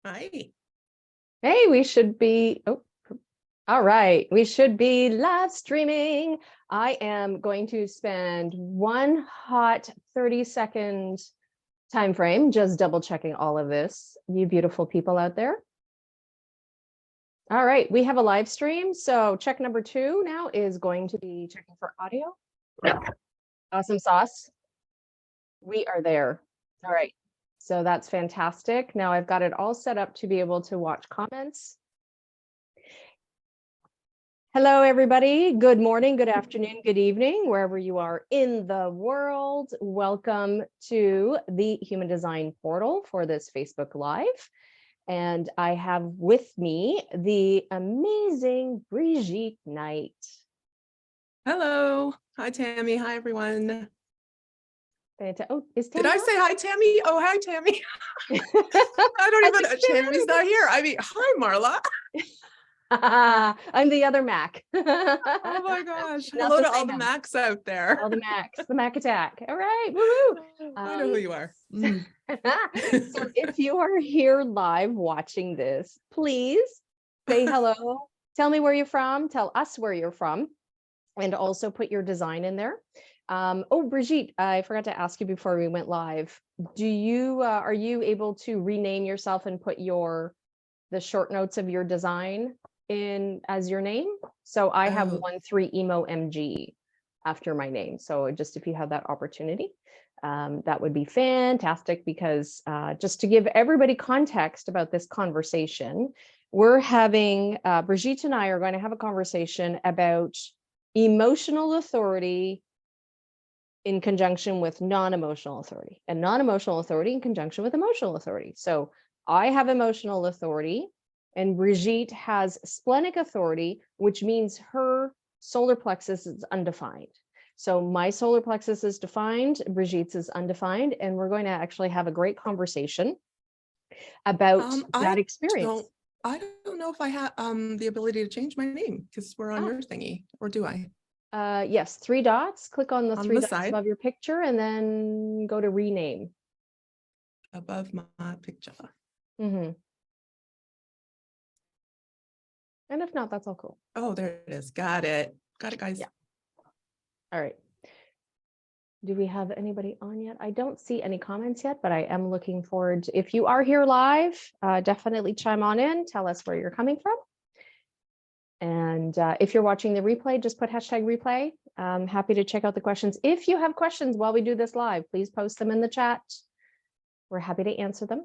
Hi. Hey, we should be, all right. We should be live streaming. I am going to spend one hot 30-second time frame just double checking all of this, you beautiful people out there. All right, we have a live stream. So check number 2 now is going to be checking for audio. Awesome sauce. We are there. All right. So that's fantastic. Now I've got it all set up to be able to watch comments. Hello, everybody. Good morning, good afternoon, good evening, wherever you are in the world. Welcome to the Human Design Portal for this Facebook Live. And I have with me the amazing Brigitte Knight. Hello. Hi, Tammy. Hi, everyone. Oh, is Tammy Did I on? say hi, Tammy? Oh, hi, Tammy. I don't even know. Tammy's not here. I mean, hi, Marla. I'm the other Mac. Oh my gosh. Hello to all the Macs out there. All the Macs, the Mac attack. All right. Woo-hoo. I know who you are. So if you are here live watching this, please say hello. Tell me where you're from. Tell us where you're from. And also put your design in there. Oh, Brigitte, I forgot to ask you before we went live. Do you are you able to rename yourself and put the short notes of your design in as your name? So I have 13 Emo MG after my name. So just if you have that opportunity, that would be fantastic, because just to give everybody context about this conversation, we're having, Brigitte and I are going to have a conversation about emotional authority in conjunction with non-emotional authority, and non-emotional authority in conjunction with emotional authority. So I have emotional authority and Brigitte has splenic authority, which means her solar plexus is undefined. So my solar plexus is defined, Brigitte's is undefined, and we're going to actually have a great conversation about that experience. I don't know if I have the ability to change my name because we're on your thingy, or do I? Yes, 3 dots. Click on the 3 dots side above your picture and then go to rename. Above my picture. Mm-hmm. And if not, that's all cool. Oh, there it is. Got it. Got it, guys. Yeah. All right. Do we have anybody on yet? I don't see any comments yet, but I am looking forward to, if you are here live, definitely chime on in, tell us where you're coming from. And if you're watching the replay, just put #replay. I'm happy to check out the questions. If you have questions while we do this live, please post them in the chat. We're happy to answer them.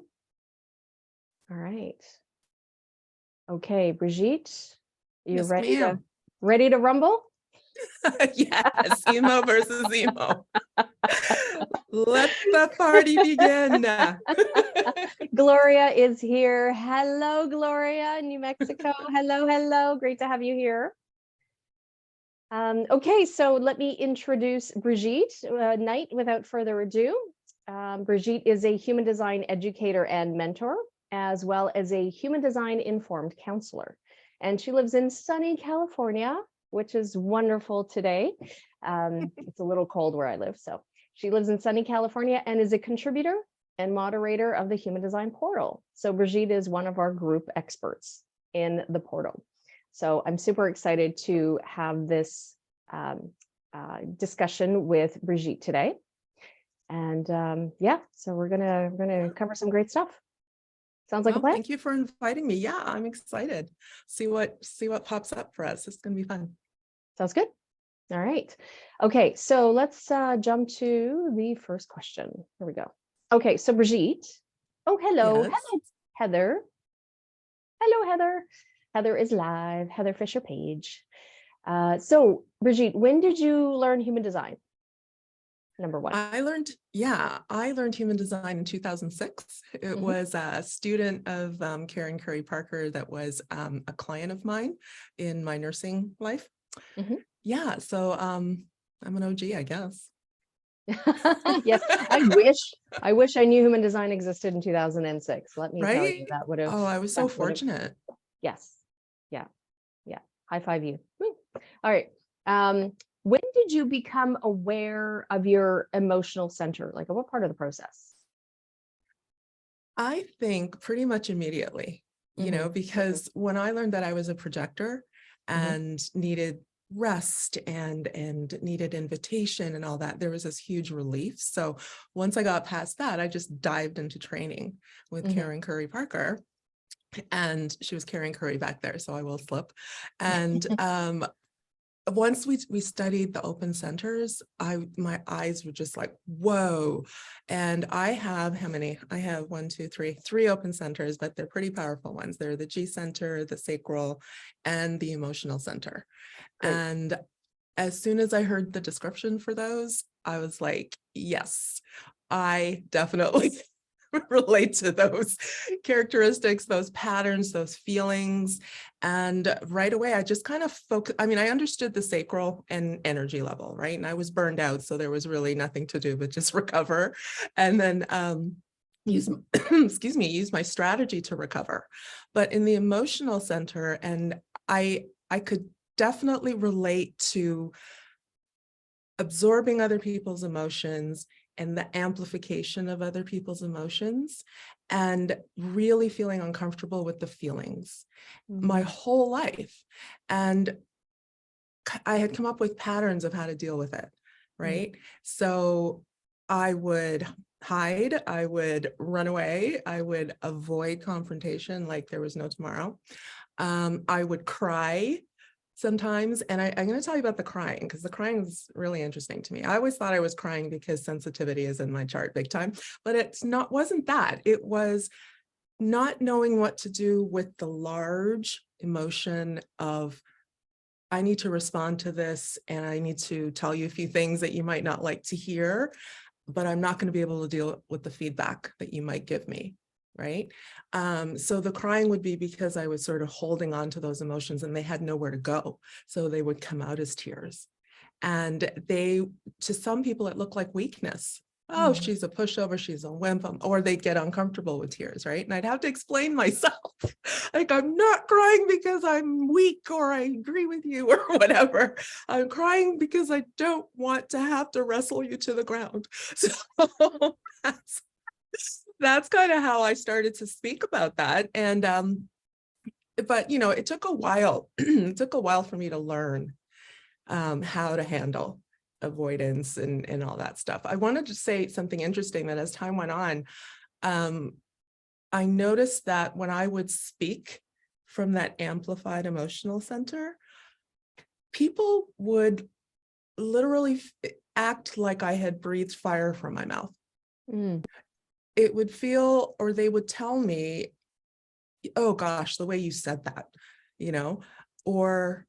All right. Okay, Brigitte, you ready to rumble? Yes, emo versus emo. Let the party begin. Gloria is here. Hello, Gloria, New Mexico. Hello, hello. Great to have you here. Okay, so let me introduce Brigitte Knight without further ado. Brigitte is a human design educator and mentor, as well as a human design informed counselor. And she lives in sunny California, which is wonderful today. It's a little cold where I live. So she lives in sunny California and is a contributor and moderator of the Human Design Portal. So Brigitte is one of our group experts in the portal. So I'm super excited to have this discussion with Brigitte today. And yeah, so we're gonna cover some great stuff. Sounds like a plan. Thank you for inviting me. Yeah, I'm excited. See what pops up for us. It's gonna be fun. Sounds good. All right. Okay, so let's jump to the first question. Here we go. Okay, so Brigitte. Oh, hello. Yes. Hello, Heather. Hello, Heather. Heather is live. Heather Fisher Page. So Brigitte, when did you learn human design? Number one. I learned human design in 2006. It was a student of Karen Curry Parker that was a client of mine in my nursing life. Yeah, so I'm an OG, I guess. Yes, I wish I knew human design existed in 2006. Let me tell you, that would have. Oh, I was so fortunate. Yes. Yeah. High five you. All right. When did you become aware of your emotional center? Like, what part of the process? I think pretty much immediately, because when I learned that I was a projector and needed rest and needed invitation and all that, there was this huge relief. So once I got past that, I just dived into training with Karen Curry Parker, and she was Karen Curry back there, so I will slip. And once we studied the open centers, my eyes were just like, whoa. And I have how many? I have three open centers, but they're pretty powerful ones. They're the G center, the sacral, and the emotional center. Great. And as soon as I heard the description for those, I was like, yes, I definitely relate to those characteristics, those patterns, those feelings. And right away, I just kind of focused. I mean, I understood the sacral and energy level, right? And I was burned out, so there was really nothing to do but just recover. And then use my strategy to recover. But in the emotional center, and I could definitely relate to absorbing other people's emotions and the amplification of other people's emotions, and really feeling uncomfortable with the feelings my whole life. And I had come up with patterns of how to deal with it, right? So I would hide, I would run away, I would avoid confrontation like there was no tomorrow. I would cry sometimes. And I'm going to tell you about the crying, because the crying is really interesting to me. I always thought I was crying because sensitivity is in my chart big time, but wasn't that. It was not knowing what to do with the large emotion of, I need to respond to this, and I need to tell you a few things that you might not like to hear, but I'm not going to be able to deal with the feedback that you might give me. Right. So the crying would be because I was sort of holding on to those emotions and they had nowhere to go. So they would come out as tears. And to some people, it looked like weakness. Oh, she's a pushover, she's a wimp, or they'd get uncomfortable with tears, right? And I'd have to explain myself. Like, I'm not crying because I'm weak or I agree with you or whatever. I'm crying because I don't want to have to wrestle you to the ground. So that's kind of how I started to speak about that. And, but, it took a while. It took a while for me to learn how to handle avoidance and all that stuff. I wanted to say something interesting, that as time went on, I noticed that when I would speak from that amplified emotional center, people would literally act like I had breathed fire from my mouth. It would feel, or they would tell me, oh gosh, the way you said that, or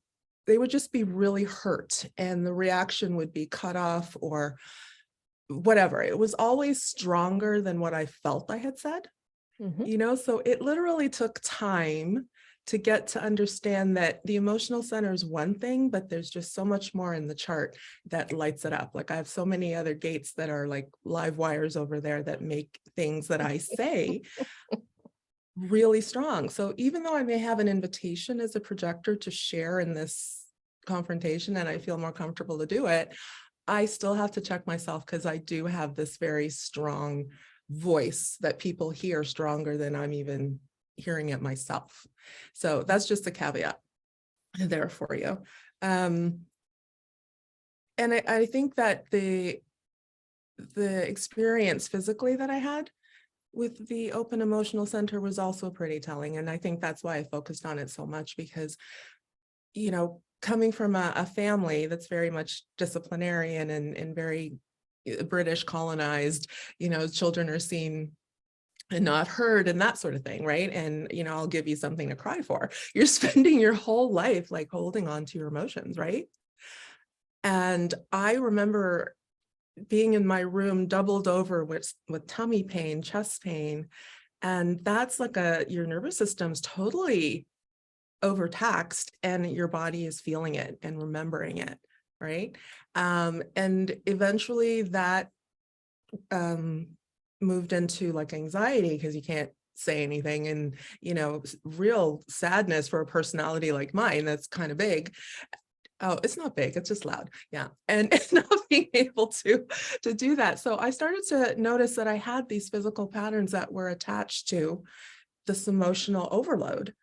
they would just be really hurt and the reaction would be cut off or whatever. It was always stronger than what I felt I had said, so it literally took time to get to understand that the emotional center is one thing, but there's just so much more in the chart that lights it up. Like I have so many other gates that are like live wires over there that make things that I say really strong. So even though I may have an invitation as a projector to share in this confrontation and I feel more comfortable to do it, I still have to check myself, because I do have this very strong voice that people hear stronger than I'm even hearing it myself. So that's just a caveat there for you. And I think that the experience physically that I had with the open emotional center was also pretty telling. And I think that's why I focused on it so much, because, coming from a family that's very much disciplinarian and very British colonized, children are seen and not heard and that sort of thing, right? And, I'll give you something to cry for. You're spending your whole life like holding on to your emotions, right? And I remember being in my room doubled over with tummy pain, chest pain. And that's like your nervous system's totally overtaxed and your body is feeling it and remembering it, right? And eventually that moved into like anxiety, because you can't say anything, and real sadness for a personality like mine that's kind of big. Oh, it's not big, it's just loud. Yeah. And it's not being able to do that. So I started to notice that I had these physical patterns that were attached to this emotional overload.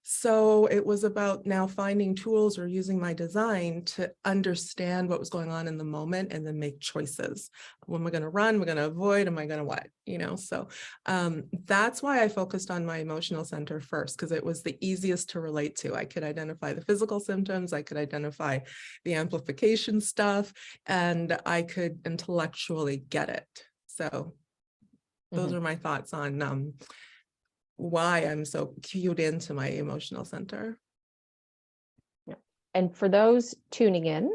So it was about now finding tools or using my design to understand what was going on in the moment and then make choices. When am I going to run? Am I going to avoid? Am I going to what? So that's why I focused on my emotional center first, because it was the easiest to relate to. I could identify the physical symptoms, I could identify the amplification stuff, and I could intellectually get it. So those are my thoughts on why I'm so cued into my emotional center. Yeah. And for those tuning in,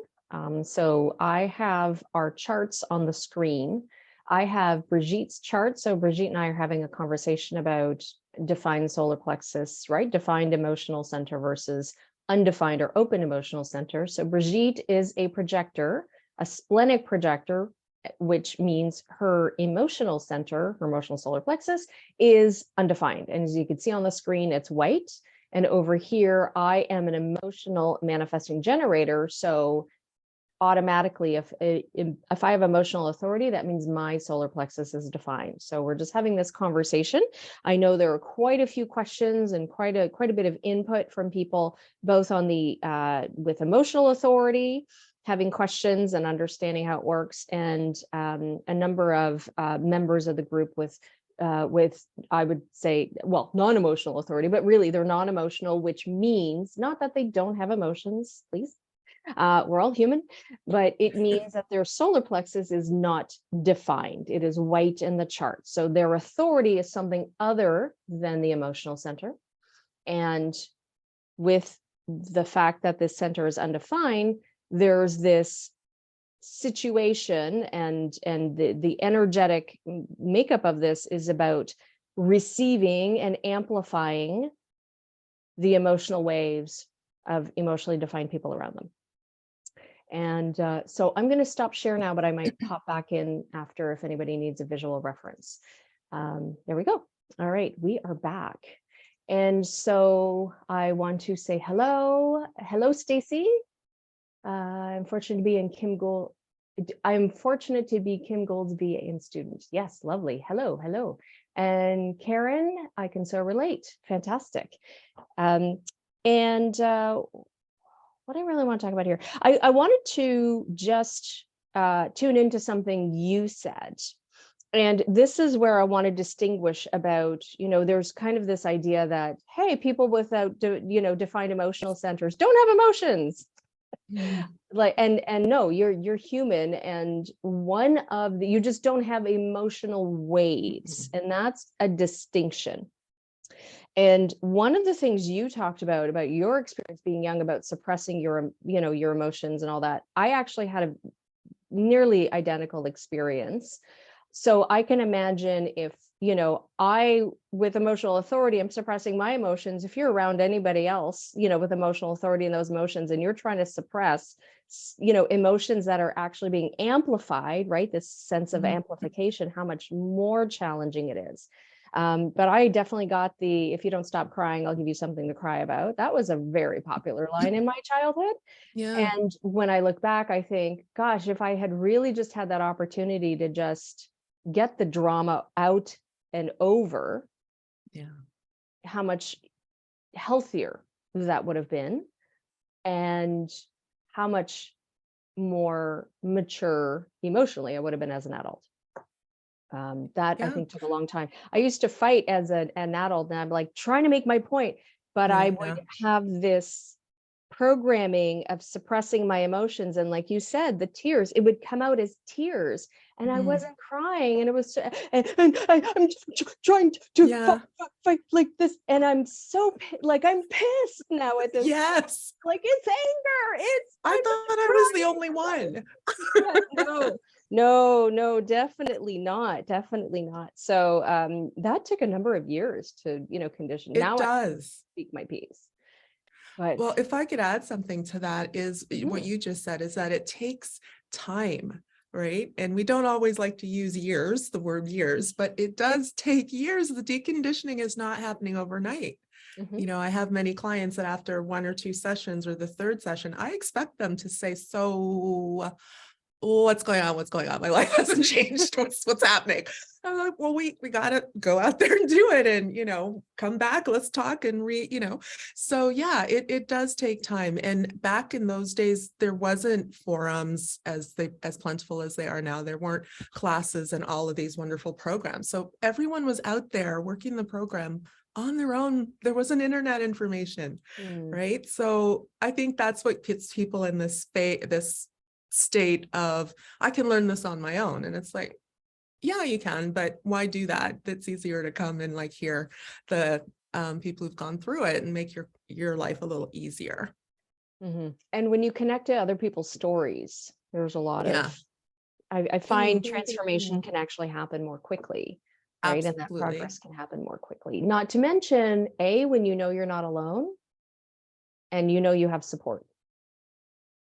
so I have our charts on the screen. I have Brigitte's chart. So Brigitte and I are having a conversation about defined solar plexus, right? Defined emotional center versus undefined or open emotional center. So Brigitte is a projector, a splenic projector, which means her emotional center, her emotional solar plexus, is undefined. And as you can see on the screen, it's white. And over here, I am an emotional manifesting generator. So automatically, if I have emotional authority, that means my solar plexus is defined. So we're just having this conversation. I know there are quite a few questions and quite a bit of input from people, both on the with emotional authority, having questions and understanding how it works, and a number of members of the group with I would say, well, non-emotional authority, but really they're non-emotional, which means not that they don't have emotions, please. We're all human, but it means that their solar plexus is not defined. It is white in the chart. So their authority is something other than the emotional center. And with the fact that this center is undefined, there's this situation, and the energetic makeup of this is about receiving and amplifying the emotional waves of emotionally defined people around them. And so I'm going to stop share now, but I might pop back in after if anybody needs a visual reference. There we go. All right, we are back. And so I want to say hello. Hello, Stacy. I'm fortunate to be Kim Gold's BA student. Yes, lovely. Hello, hello. And Karen, I can so relate. Fantastic. What I really want to talk about here, I wanted to just tune into something you said. And this is where I want to distinguish about, there's kind of this idea that, hey, people without, defined emotional centers don't have emotions. Like, and no, you're human, and you just don't have emotional waves, and that's a distinction. And one of the things you talked about your experience being young, about suppressing your emotions and all that, I actually had a nearly identical experience. So I can imagine if, I, with emotional authority, I'm suppressing my emotions. If you're around anybody else, with emotional authority and those emotions, and you're trying to suppress, emotions that are actually being amplified, right? This sense of amplification, how much more challenging it is. But I definitely got the, if you don't stop crying, I'll give you something to cry about. That was a very popular line in my childhood. Yeah. And when I look back, I think, gosh, if I had really just had that opportunity to just get the drama out and over, how much healthier that would have been, and how much more mature emotionally I would have been as an adult. I think took a long time. I used to fight as an adult, and I'm like trying to make my point, but I would have this programming of suppressing my emotions. And like you said, the tears, it would come out as tears, and I wasn't crying. And it was, I'm trying to fight like this. And I'm so I'm pissed now at this. Yes. Like it's anger. I thought I was the only one. No, definitely not. Definitely not. So that took a number of years to, condition. It now does. I speak my piece. But well, if I could add something to that, is what you just said, is that it takes time, right? And we don't always like to use years, the word years, but it does take years. The deconditioning is not happening overnight. Mhm. You know, I have many clients that after 1 or 2 sessions or the third session, I expect them to say, so what's going on? What's going on? My life hasn't changed. What's happening? I'm like, well, we gotta go out there and do it and, you know, come back, let's talk and you know. So yeah, it does take time. And back in those days, there wasn't forums as plentiful as they are now. There weren't classes and all of these wonderful programs. So everyone was out there working the program on their own. There wasn't internet information, Mm. right? So I think that's what puts people in this state of, I can learn this on my own. And it's like, yeah, you can, but why do that? It's easier to come and like hear the people who've gone through it and make your life a little easier. Mhm. And when you connect to other people's stories, there's a lot Yeah. of, I find transformation can actually happen more quickly, right? And that Absolutely. progress can happen more quickly. Not to mention, when you know you're not alone and you know you have support.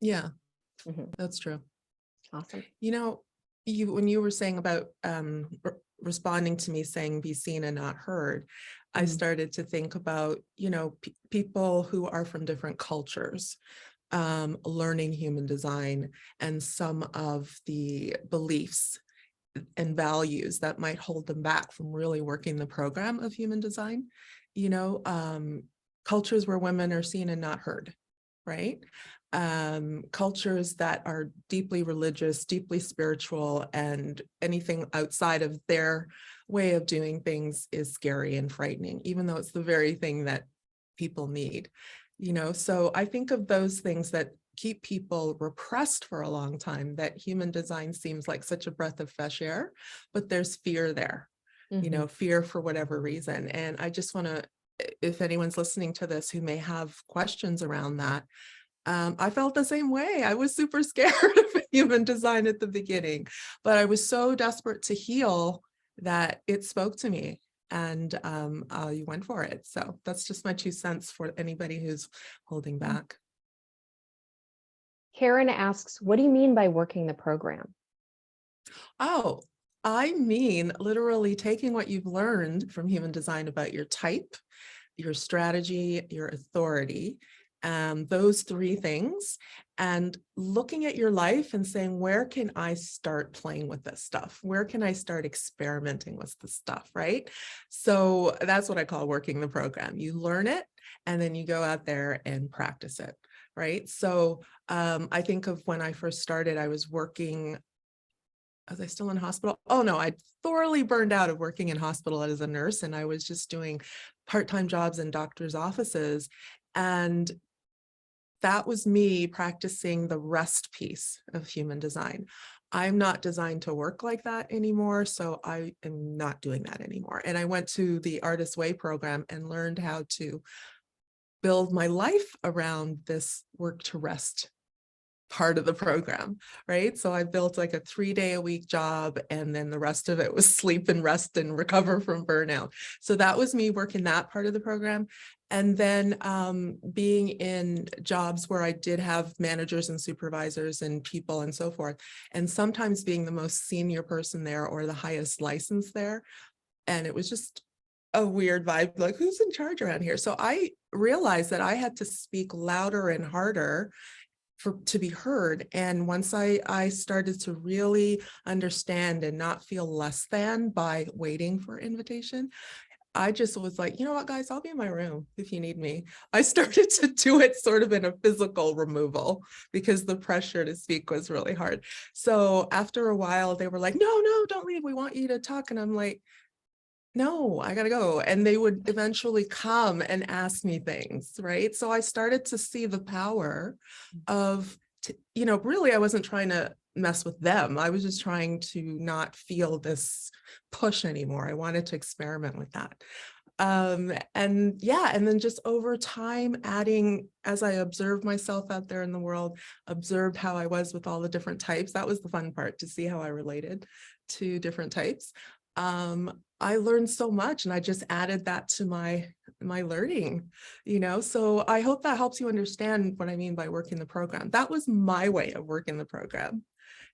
Yeah, Mhm. that's true. Awesome. You know, when you were saying about responding to me saying be seen and not heard, I Mhm. started to think about, you know, people who are from different cultures, learning human design and some of the beliefs and values that might hold them back from really working the program of human design. You know, cultures where women are seen and not heard, right? Cultures that are deeply religious, deeply spiritual, and anything outside of their way of doing things is scary and frightening, even though it's the very thing that people need, you know? So I think of those things that keep people repressed for a long time, that human design seems like such a breath of fresh air, but there's fear there, you Mhm. know, fear for whatever reason. And I just want to, if anyone's listening to this who may have questions around that, I felt the same way. I was super scared of human design at the beginning, but I was so desperate to heal that it spoke to me, and you went for it. So that's just my 2 cents for anybody who's holding back. Karen asks, what do you mean by working the program? Oh, I mean, literally taking what you've learned from human design about your type, your strategy, your authority, those 3 things, and looking at your life and saying, where can I start playing with this stuff? Where can I start experimenting with this stuff, right? So that's what I call working the program. You learn it, and then you go out there and practice it, right? So I think of when I first started, I was working. Was I still in hospital? Oh no, I thoroughly burned out of working in hospital as a nurse, and I was just doing part-time jobs in doctors' offices. And that was me practicing the rest piece of human design. I'm not designed to work like that anymore, so I am not doing that anymore. And I went to the Artist Way program and learned how to build my life around this work to rest part of the program, right? So I built like a 3-day-a-week job, and then the rest of it was sleep and rest and recover from burnout. So that was me working that part of the program. And then being in jobs where I did have managers and supervisors and people and so forth, and sometimes being the most senior person there or the highest license there. And it was just a weird vibe, like, who's in charge around here? So I realized that I had to speak louder and harder to be heard. And once I started to really understand and not feel less than by waiting for invitation, I just was like, you know what, guys, I'll be in my room if you need me. I started to do it sort of in a physical removal because the pressure to speak was really hard. So after a while, they were like, no, don't leave. We want you to talk. And I'm like, no, I gotta go. And they would eventually come and ask me things, right? So I started to see the power of, you know, really, I wasn't trying to mess with them. I was just trying to not feel this push anymore. I wanted to experiment with that. And yeah, and then just over time, adding, as I observed myself out there in the world, observed how I was with all the different types. That was the fun part, to see how I related to different types. I learned so much, and I just added that to my learning, you know. So I hope that helps you understand what I mean by working the program. That was my way of working the program.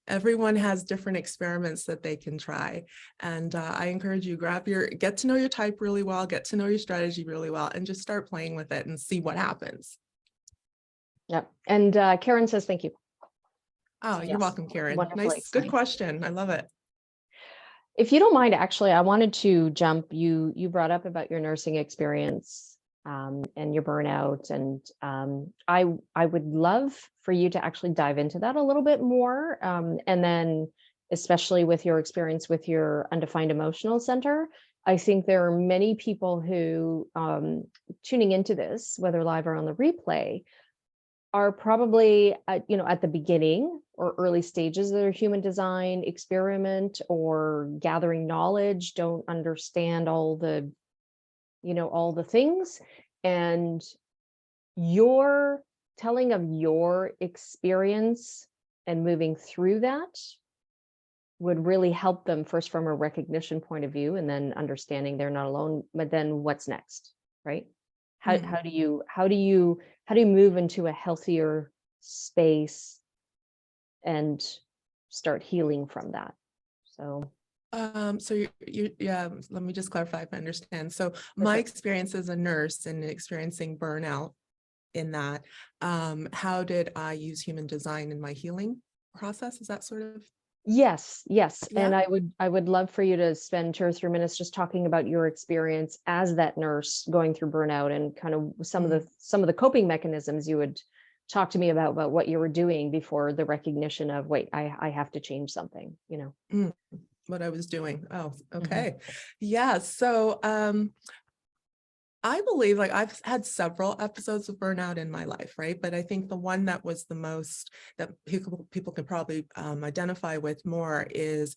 Everyone has different experiments that they can try. And I encourage you, get to know your type really well, get to know your strategy really well, and just start playing with it and see what happens. Yep. And Karen says, thank you. Oh, So, you're yes, welcome, Karen. wonderfully Nice, good explained. question. I love it. If you don't mind, actually, I wanted to jump. You brought up about your nursing experience and your burnout, and I would love for you to actually dive into that a little bit more, and then especially with your experience with your Undefined Emotional Center. I think there are many people who tuning into this, whether live or on the replay, are probably at the beginning or early stages of their human design experiment or gathering knowledge, don't understand all the things, and your telling of your experience and moving through that would really help them, first from a recognition point of view, and then understanding they're not alone, but then what's next, right? How do you move into a healthier space and start healing from that? So yeah, let me just clarify if I understand. So my experience as a nurse and experiencing burnout in that, how did I use human design in my healing process? Is that sort of? Yes. Yeah. And I would love for you to spend 2 or 3 minutes just talking about your experience as that nurse going through burnout, and kind of some of the coping mechanisms you would talk to me about what you were doing before the recognition of, wait, I have to change something, What I was doing. Oh, okay. Yeah. So I believe, like, I've had several episodes of burnout in my life, right? But I think the one that was the most that people can probably identify with more is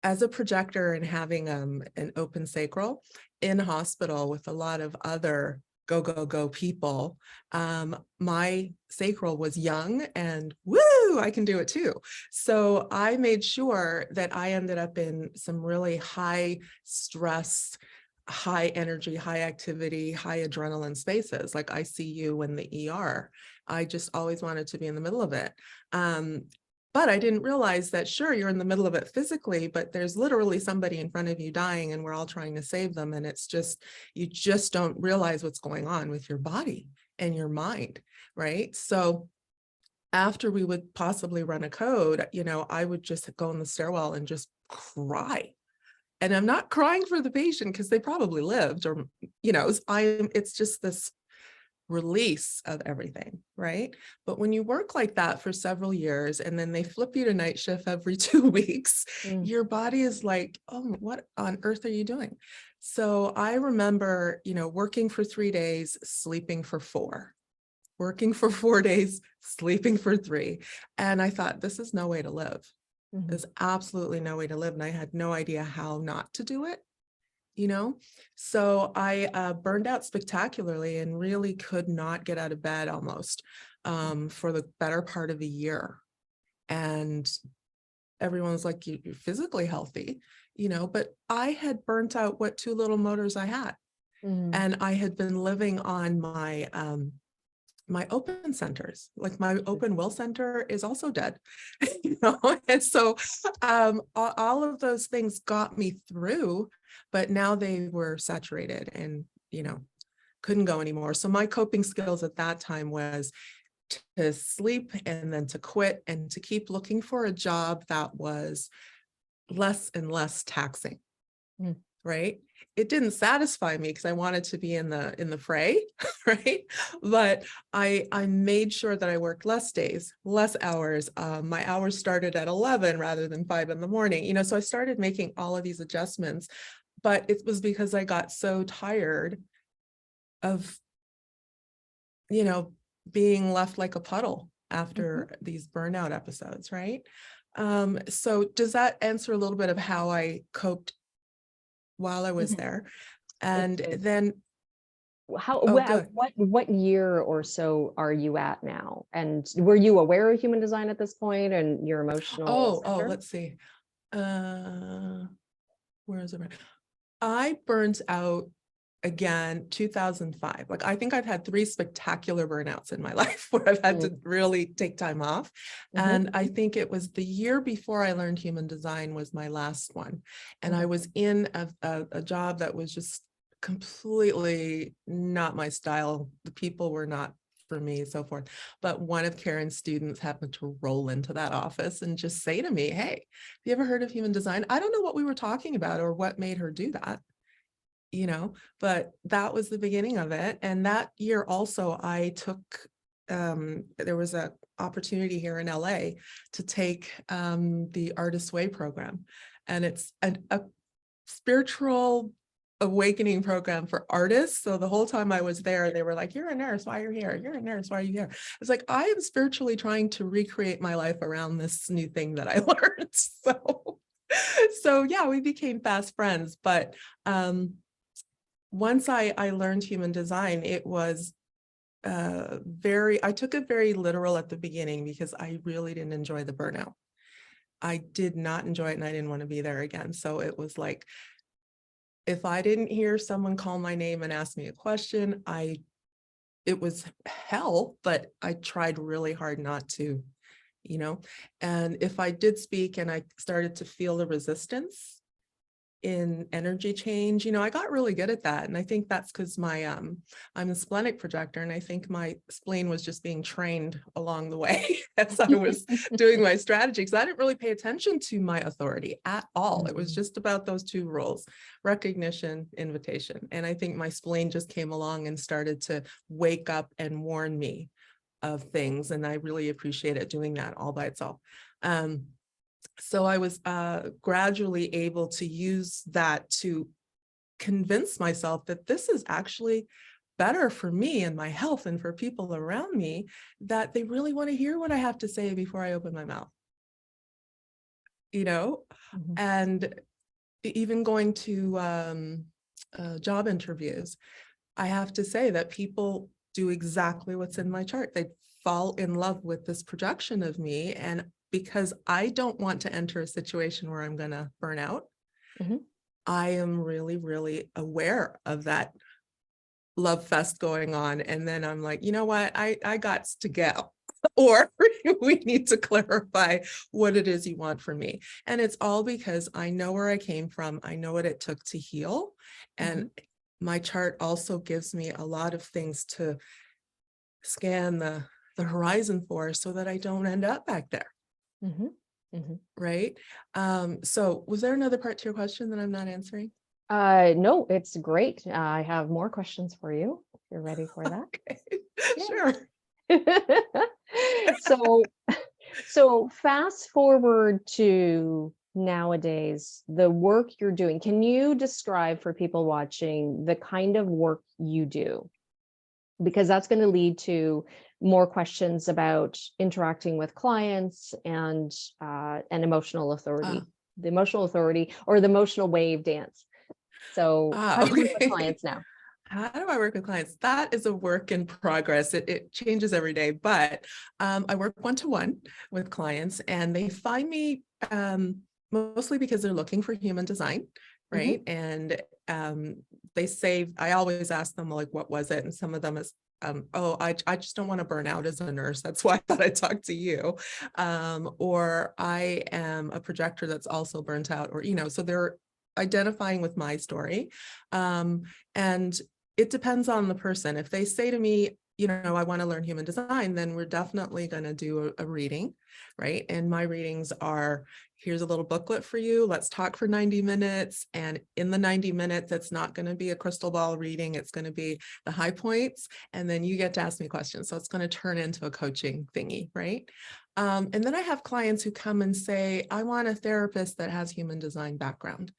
as a projector and having an open sacral in hospital with a lot of other go people. My sacral was young and woo, I can do it too. So I made sure that I ended up in some really high stress, high energy, high activity, high adrenaline spaces, like ICU and the ER. I just always wanted to be in the middle of it. But I didn't realize that, sure, you're in the middle of it physically, but there's literally somebody in front of you dying and we're all trying to save them. And it's just, you just don't realize what's going on with your body and your mind, right? So after we would possibly run a code, I would just go in the stairwell and just cry. And I'm not crying for the patient because they probably lived, or, it's just this release of everything, right? But when you work like that for several years and then they flip you to night shift every 2 weeks, your body is like, oh, what on earth are you doing? So I remember, working for 3 days, sleeping for 4, working for 4 days, sleeping for 3. And I thought, this is no way to live. There's absolutely no way to live. And I had no idea how not to do it. So I burned out spectacularly and really could not get out of bed almost for the better part of a year. And everyone was like, you're physically healthy, but I had burnt out what 2 little motors I had. And I had been living on my my open centers, like my open will center is also dead, and so all of those things got me through, but now they were saturated and couldn't go anymore. So my coping skills at that time was to sleep and then to quit and to keep looking for a job that was less and less taxing. Right? It didn't satisfy me because I wanted to be in the fray, right? But I made sure that I worked less days, less hours. My hours started at 11 rather than 5 in the morning. So I started making all of these adjustments, but it was because I got so tired of, being left like a puddle after these burnout episodes, right? So does that answer a little bit of how I coped while I was there? And then what year or so are you at now? And were you aware of human design at this point and your emotional center? Let's see. Where is it? I burnt out again, 2005. Like, I think I've had 3 spectacular burnouts in my life where I've had to really take time off. And I think it was the year before I learned human design was my last one. And I was in a job that was just completely not my style. The people were not for me, so forth. But one of Karen's students happened to roll into that office and just say to me, "Hey, have you ever heard of human design?" I don't know what we were talking about or what made her do that, but that was the beginning of it. And that year also I took, there was an opportunity here in LA to take the Artist Way program. And it's a spiritual awakening program for artists. So the whole time I was there, they were like, "You're a nurse, why are you here? You're a nurse, why are you here?" It's like, I am spiritually trying to recreate my life around this new thing that I learned. So yeah, we became fast friends. But once I learned human design, it was I took it very literal at the beginning because I really didn't enjoy the burnout. I did not enjoy it and I didn't want to be there again. So it was like, if I didn't hear someone call my name and ask me a question, it was hell, but I tried really hard not to, and if I did speak and I started to feel the resistance in energy change, I got really good at that. And I think that's because I'm a splenic projector, and I think my spleen was just being trained along the way as I was doing my strategy, because I didn't really pay attention to my authority at all. It was just about those 2 rules: recognition, invitation. And I think my spleen just came along and started to wake up and warn me of things. And I really appreciate it doing that all by itself. So I was gradually able to use that to convince myself that this is actually better for me and my health and for people around me, that they really want to hear what I have to say before I open my mouth. And even going to job interviews, I have to say that people do exactly what's in my chart. They fall in love with this projection of me. And because I don't want to enter a situation where I'm going to burn out, I am really, really aware of that love fest going on. And then I'm like, you know what, I got to go. Or we need to clarify what it is you want from me. And it's all because I know where I came from. I know what it took to heal. And my chart also gives me a lot of things to scan the horizon for, so that I don't end up back there. Right. So was there another part to your question that I'm not answering? No, it's great. I have more questions for you if you're ready for that. Okay. Sure. So fast forward to nowadays, the work you're doing. Can you describe for people watching the kind of work you do? Because that's going to lead to more questions about interacting with clients and emotional authority, the emotional authority, or the emotional wave dance. So how do you work with clients now? How do I work with clients? That is a work in progress. It changes every day, but I work one-to-one with clients, and they find me mostly because they're looking for human design, right? And they say, I always ask them, like, what was it? And some of them is, I just don't want to burn out as a nurse. That's why I thought I'd talk to you. Or I am a projector that's also burnt out, or, so they're identifying with my story. And it depends on the person. If they say to me, I want to learn human design, then we're definitely going to do a reading, right? And my readings are, here's a little booklet for you. Let's talk for 90 minutes. And in the 90 minutes, it's not going to be a crystal ball reading. It's going to be the high points. And then you get to ask me questions. So it's going to turn into a coaching thingy, right? And then I have clients who come and say, I want a therapist that has human design background.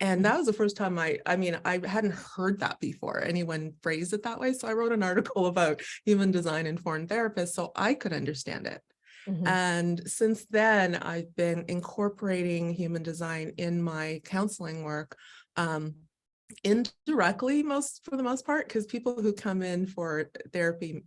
And that was the first time I hadn't heard that before. Anyone phrased it that way. So I wrote an article about human design and foreign therapists so I could understand it. And since then, I've been incorporating human design in my counseling work, indirectly, for the most part, because people who come in for therapy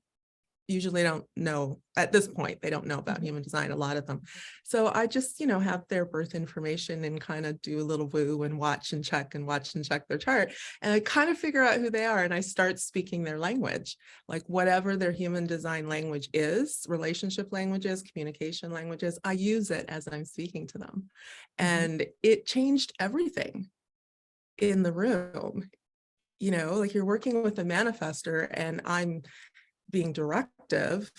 usually don't know at this point, they don't know about human design, a lot of them. So I just, have their birth information and kind of do a little woo and watch and check their chart. And I kind of figure out who they are and I start speaking their language, like whatever their human design language is, relationship languages, communication languages, I use it as I'm speaking to them. And it changed everything in the room. Like you're working with a manifester and I'm being directive,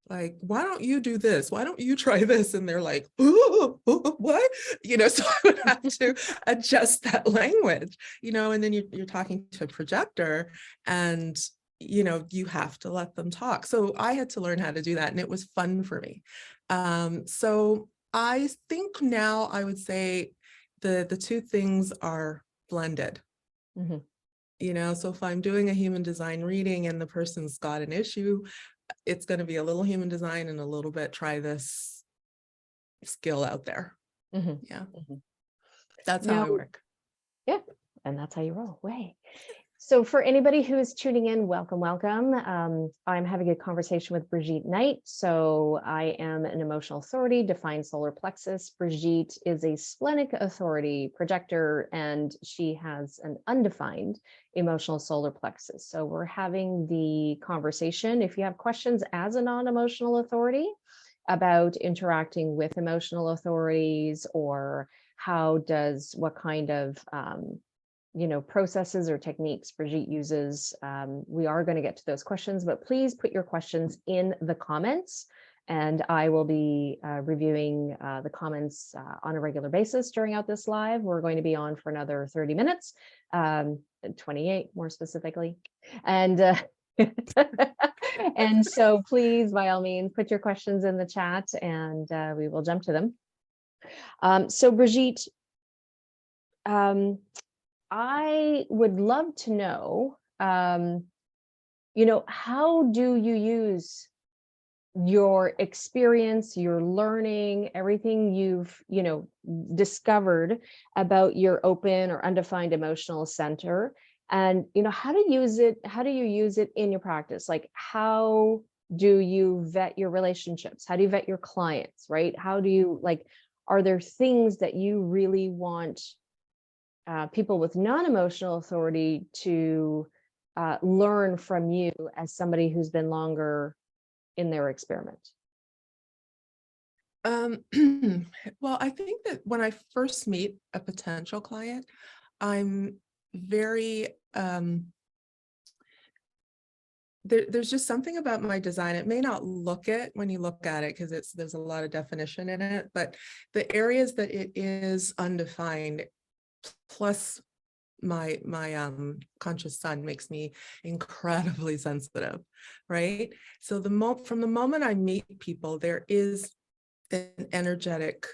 like, why don't you do this? Why don't you try this? And they're like, ooh, what? So I would have to adjust that language, and then you're talking to a projector and, you have to let them talk. So I had to learn how to do that. And it was fun for me. So I think now I would say the two things are blended. So if I'm doing a human design reading and the person's got an issue, it's going to be a little human design and a little bit try this skill out there. Yeah. That's how I work. Yeah. And that's how you roll. Way. So for anybody who is tuning in, welcome, welcome. I'm having a conversation with Brigitte Knight. So I am an emotional authority, defined solar plexus. Brigitte is a splenic authority projector, and she has an undefined emotional solar plexus. So we're having the conversation. If you have questions as a non-emotional authority about interacting with emotional authorities, or what kind of processes or techniques Brigitte uses, we are going to get to those questions, but please put your questions in the comments and I will be reviewing the comments on a regular basis during this live. We're going to be on for another 30 minutes, 28 more specifically. And and so please, by all means, put your questions in the chat and we will jump to them. So Brigitte, I would love to know, how do you use your experience, your learning, everything you've, discovered about your open or undefined emotional center, and, how do you use it in your practice? Like, how do you vet your relationships? How do you vet your clients, right? How do you, are there things that you really want people with non-emotional authority to learn from you as somebody who's been longer in their experiment? Well, I think that when I first meet a potential client, I'm very, there's just something about my design. It may not look it when you look at it because there's a lot of definition in it, but the areas that it is undefined, plus my conscious sun makes me incredibly sensitive, right? So from the moment I meet people, there is an energetic,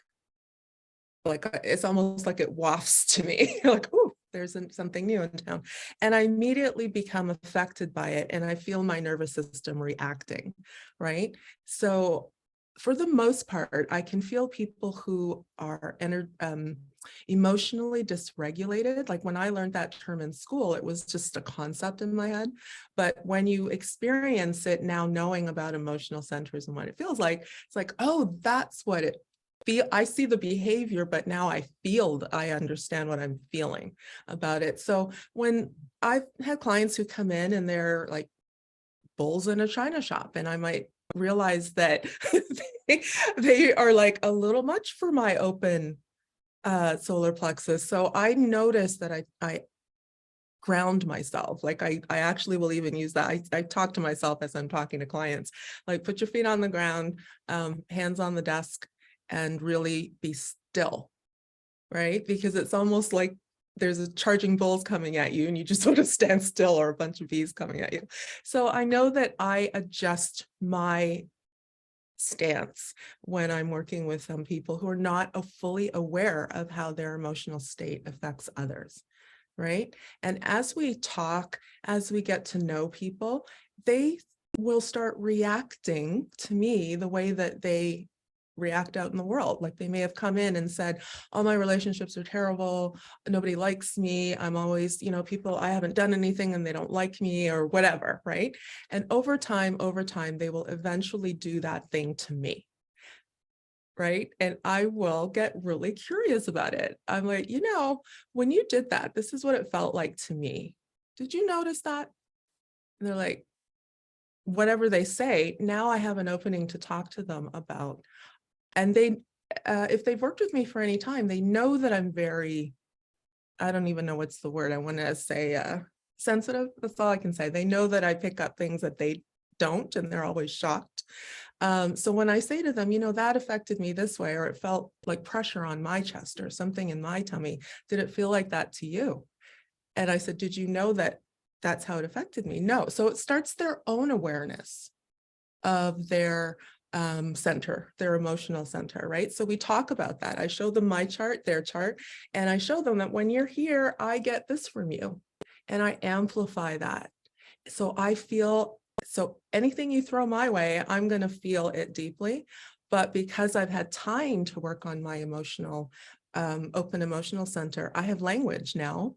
it's almost like it wafts to me, like, oh, there's something new in town. And I immediately become affected by it and I feel my nervous system reacting, right? So for the most part, I can feel people who are emotionally dysregulated. Like when I learned that term in school, it was just a concept in my head. But when you experience it now, knowing about emotional centers and what it feels like, it's like, oh, that's what it feels. I see the behavior, but now I understand what I'm feeling about it. So when I've had clients who come in and they're like bulls in a china shop, and I might realize that they are like a little much for my open solar plexus. So I notice that I ground myself. Like I actually will even use that. I talk to myself as I'm talking to clients, like put your feet on the ground, hands on the desk, and really be still, right? Because it's almost like there's a charging bulls coming at you and you just sort of stand still, or a bunch of bees coming at you. So I know that I adjust my stance when I'm working with some people who are not fully aware of how their emotional state affects others, right? And as we talk, as we get to know people, they will start reacting to me the way that they react out in the world. Like they may have come in and said, all my relationships are terrible. Nobody likes me. I'm always, people, I haven't done anything and they don't like me or whatever, right? And over time, they will eventually do that thing to me. Right. And I will get really curious about it. I'm like, when you did that, this is what it felt like to me. Did you notice that? And they're like, whatever they say, now I have an opening to talk to them about. And they, if they've worked with me for any time, they know that I'm very, I don't even know what's the word I want to say, sensitive. That's all I can say. They know that I pick up things that they don't, and they're always shocked. So when I say to them, that affected me this way, or it felt like pressure on my chest or something in my tummy, did it feel like that to you? And I said, did you know that that's how it affected me? No. So it starts their own awareness of their center, their emotional center, right? So we talk about that. I show them my chart, their chart, and I show them that when you're here, I get this from you, and I amplify that. So I feel, so anything you throw my way, I'm going to feel it deeply. But because I've had time to work on my emotional, open emotional center, I have language now.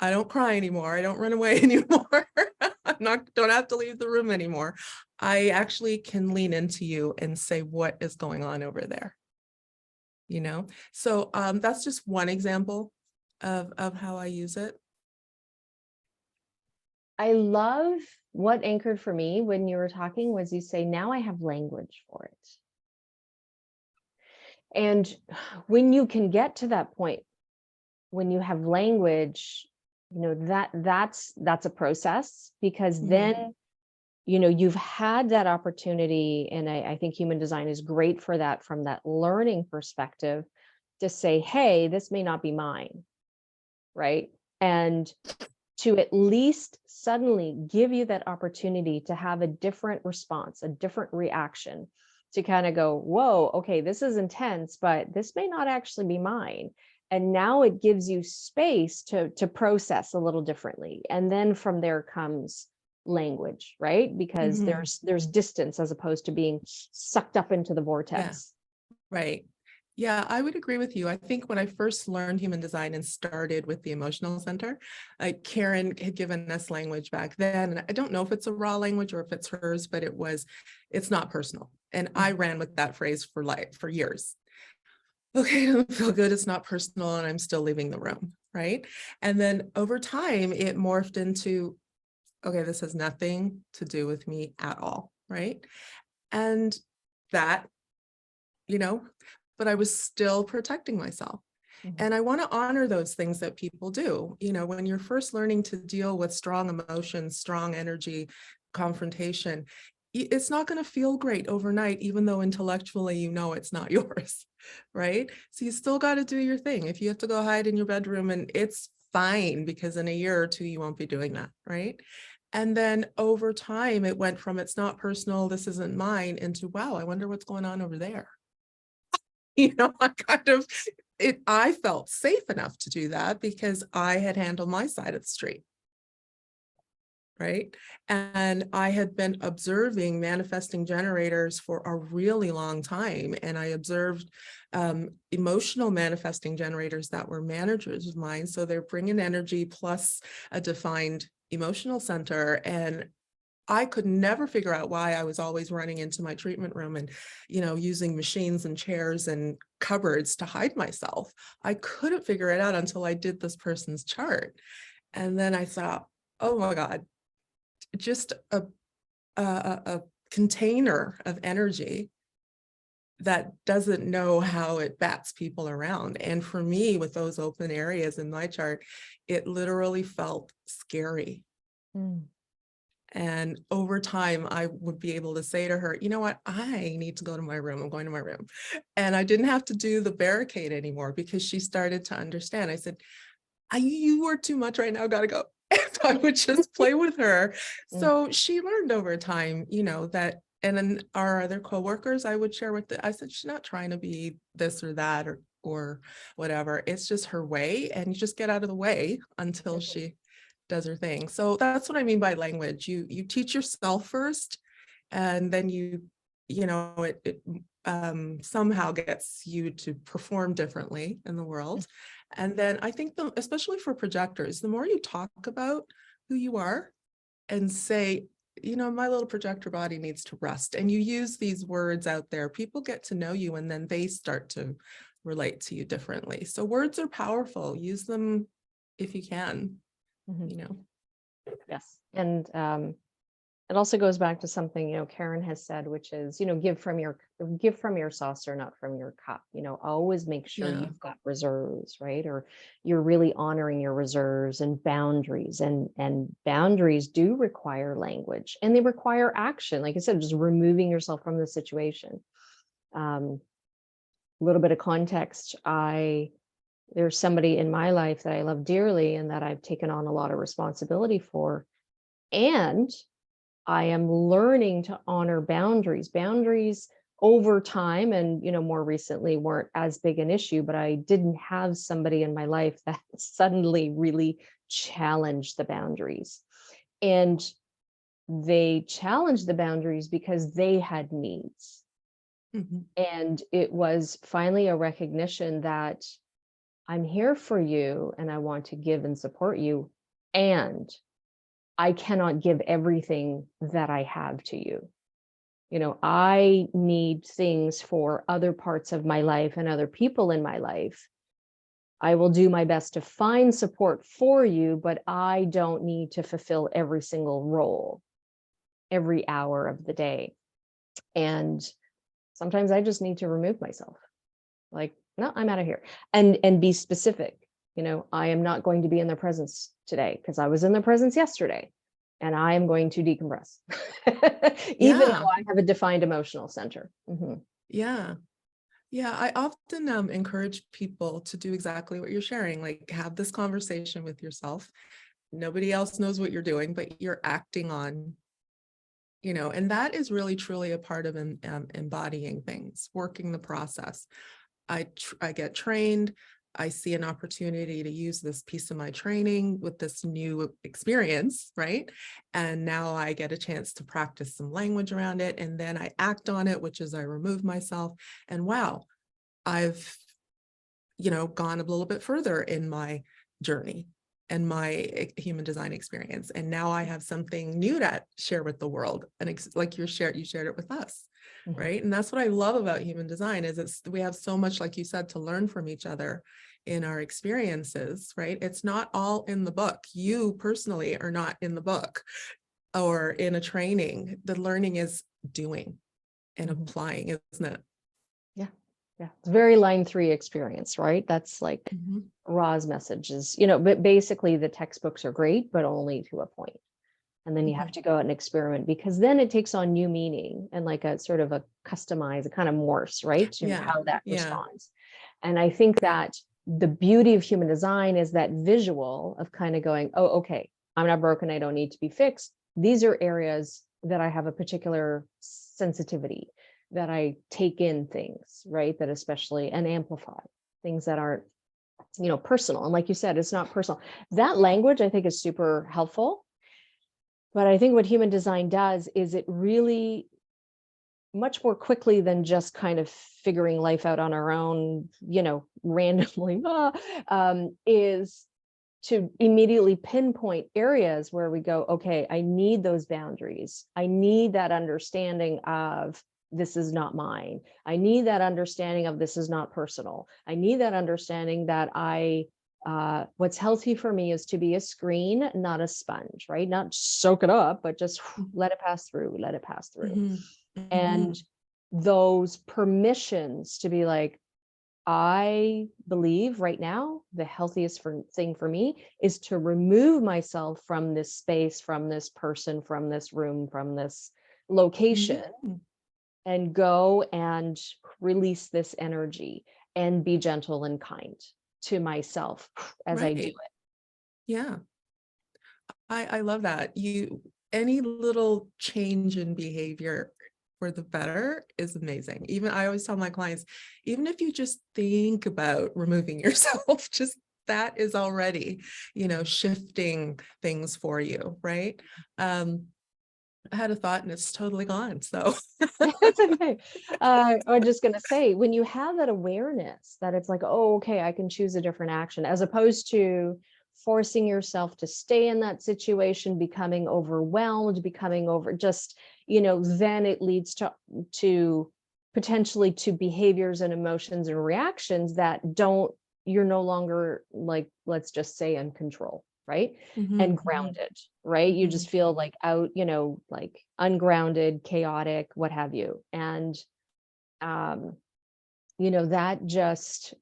I don't cry anymore. I don't run away anymore. Don't have to leave the room anymore. I actually can lean into you and say, what is going on over there? So that's just one example of how I use it. I love what anchored for me when you were talking was you say, now I have language for it. And when you can get to that point, when you have language, that's a process, because then, you've had that opportunity. And I think human design is great for that, from that learning perspective, to say, hey, this may not be mine. Right. And to at least suddenly give you that opportunity to have a different response, a different reaction, to kind of go, whoa, okay, this is intense, but this may not actually be mine. And now it gives you space to process a little differently. And then from there comes language, right? Because there's distance as opposed to being sucked up into the vortex. Yeah. Right. Yeah, I would agree with you. I think when I first learned human design and started with the emotional center, Karen had given us language back then. And I don't know if it's a raw language or if it's hers, but it's not personal. And I ran with that phrase for years. Okay, I don't feel good. It's not personal, and I'm still leaving the room, right? And then over time, it morphed into, okay, this has nothing to do with me at all, right? And that, but I was still protecting myself. And I want to honor those things that people do. When you're first learning to deal with strong emotions, strong energy, confrontation, it's not going to feel great overnight, even though intellectually it's not yours, right? So you still got to do your thing. If you have to go hide in your bedroom, and it's fine, because in a year or two, you won't be doing that, right? And then over time, it went from, it's not personal, this isn't mine, into, wow, I wonder what's going on over there. I felt safe enough to do that because I had handled my side of the street. Right. And I had been observing manifesting generators for a really long time. And I observed emotional manifesting generators that were managers of mine. So they're bringing energy plus a defined emotional center. And I could never figure out why I was always running into my treatment room and, using machines and chairs and cupboards to hide myself. I couldn't figure it out until I did this person's chart. And then I thought, oh my God, just a container of energy that doesn't know how it bats people around. And for me, with those open areas in my chart, it literally felt scary. And over time, I would be able to say to her, you know what, I need to go to my room. I'm going to my room. And I didn't have to do the barricade anymore, because she started to understand. I said, you work too much right now, gotta go. And I would just play with her. So she learned over time, that, and then our other coworkers, I would share I said, she's not trying to be this or that or whatever. It's just her way. And you just get out of the way until she does her thing. So that's what I mean by language. You teach yourself first, and then you it somehow gets you to perform differently in the world. And then I think especially for projectors, the more you talk about who you are and say, my little projector body needs to rest, and you use these words out there, people get to know you, and then they start to relate to you differently. So words are powerful. Use them if you can, Yes. And it also goes back to something, Karen has said, which is, give from your saucer, not from your cup. Always make sure you've got reserves, right? Or you're really honoring your reserves and boundaries. And boundaries do require language, and they require action. Like I said, just removing yourself from the situation. A little bit of context. There's somebody in my life that I love dearly and that I've taken on a lot of responsibility for. And I am learning to honor boundaries. Boundaries over time, and more recently, weren't as big an issue, but I didn't have somebody in my life that suddenly really challenged the boundaries. And they challenged the boundaries because they had needs. Mm-hmm. And it was finally a recognition that I'm here for you and I want to give and support you, and I cannot give everything that I have to you. I need things for other parts of my life and other people in my life. I will do my best to find support for you, but I don't need to fulfill every single role every hour of the day. And sometimes I just need to remove myself. Like, no, I'm out of here. And be specific. I am not going to be in their presence today because I was in their presence yesterday, and I am going to decompress, even though I have a defined emotional center. Mm-hmm. Yeah. I often encourage people to do exactly what you're sharing, like have this conversation with yourself. Nobody else knows what you're doing, but you're acting on, and that is really truly a part of embodying things, working the process. I get trained. I see an opportunity to use this piece of my training with this new experience, right? And now I get a chance to practice some language around it. And then I act on it, which is I remove myself. And wow, I've, gone a little bit further in my journey and my human design experience. And now I have something new to share with the world. And like you shared it with us. Mm-hmm. Right. And that's what I love about human design is we have so much, like you said, to learn from each other in our experiences, right? It's not all in the book. You personally are not in the book or in a training. The learning is doing and mm-hmm. applying, isn't it? Yeah. It's very line 3 experience, right? That's like mm-hmm. Ra's messages, but basically the textbooks are great, but only to a point. And then you have to go out and experiment, because then it takes on new meaning and like a sort of a customize, a kind of morse, right? To how that responds. And I think that the beauty of human design is that visual of kind of going, oh, okay, I'm not broken. I don't need to be fixed. These are areas that I have a particular sensitivity, that I take in things, right? That especially, and amplify things that aren't, personal. And like you said, it's not personal. That language I think is super helpful. But I think what human design does is it really, much more quickly than just kind of figuring life out on our own, randomly, is to immediately pinpoint areas where we go, okay, I need those boundaries. I need that understanding of this is not mine. I need that understanding of this is not personal. I need that understanding that what's healthy for me is to be a screen, not a sponge, right? Not soak it up, but just let it pass through, Mm-hmm. And those permissions to be like, I believe right now the healthiest thing for me is to remove myself from this space, from this person, from this room, from this location, and go and release this energy and be gentle and kind to myself as I do it. Yeah. I love that. Any little change in behavior for the better is amazing. Even I always tell my clients, even if you just think about removing yourself, just that is already, shifting things for you, right? I had a thought and it's totally gone. So That's okay. I'm just going to say, when you have that awareness that it's like, oh, okay, I can choose a different action, as opposed to forcing yourself to stay in that situation, becoming overwhelmed, becoming over just, then it leads to potentially to behaviors and emotions and reactions that you're no longer, like, let's just say, in control, right? And grounded, right? You just feel like out, like ungrounded, chaotic, what have you. And, that just,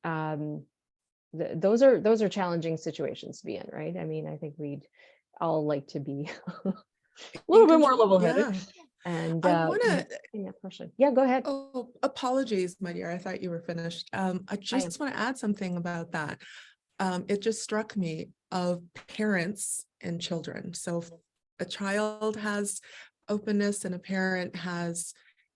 those are challenging situations to be in, right? I mean, I think we'd all like to be a little bit more level-headed. Yeah. And I want to, that question. Yeah, go ahead. oh, apologies, my dear. I thought you were finished. I just want to add something about that. It just struck me of parents and children. So if a child has openness and a parent has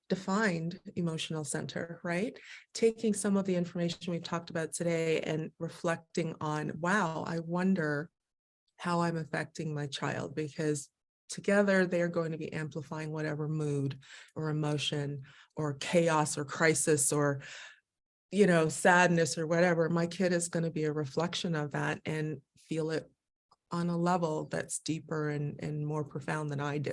defined emotional center, right? Taking some of the information we've talked about today and reflecting on, wow, I wonder how I'm affecting my child, because together they are going to be amplifying whatever mood or emotion or chaos or crisis or sadness or whatever. My kid is going to be a reflection of that and feel it on a level that's deeper and more profound than I do.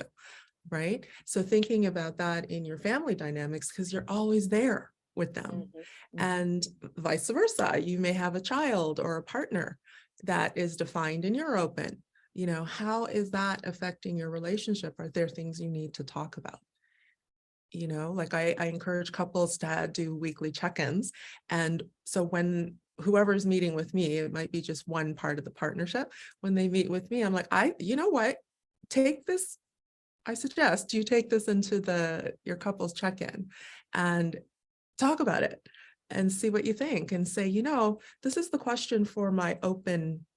Right. So thinking about that in your family dynamics, because you're always there with them, and vice versa. You may have a child or a partner that is defined and you're open. How is that affecting your relationship? Are there things you need to talk about? Like I encourage couples to do weekly check-ins. And so when whoever's meeting with me, it might be just one part of the partnership. When they meet with me, I'm like, you know what, take this. I suggest you take this into your couple's check-in and talk about it and see what you think and say, this is the question for my open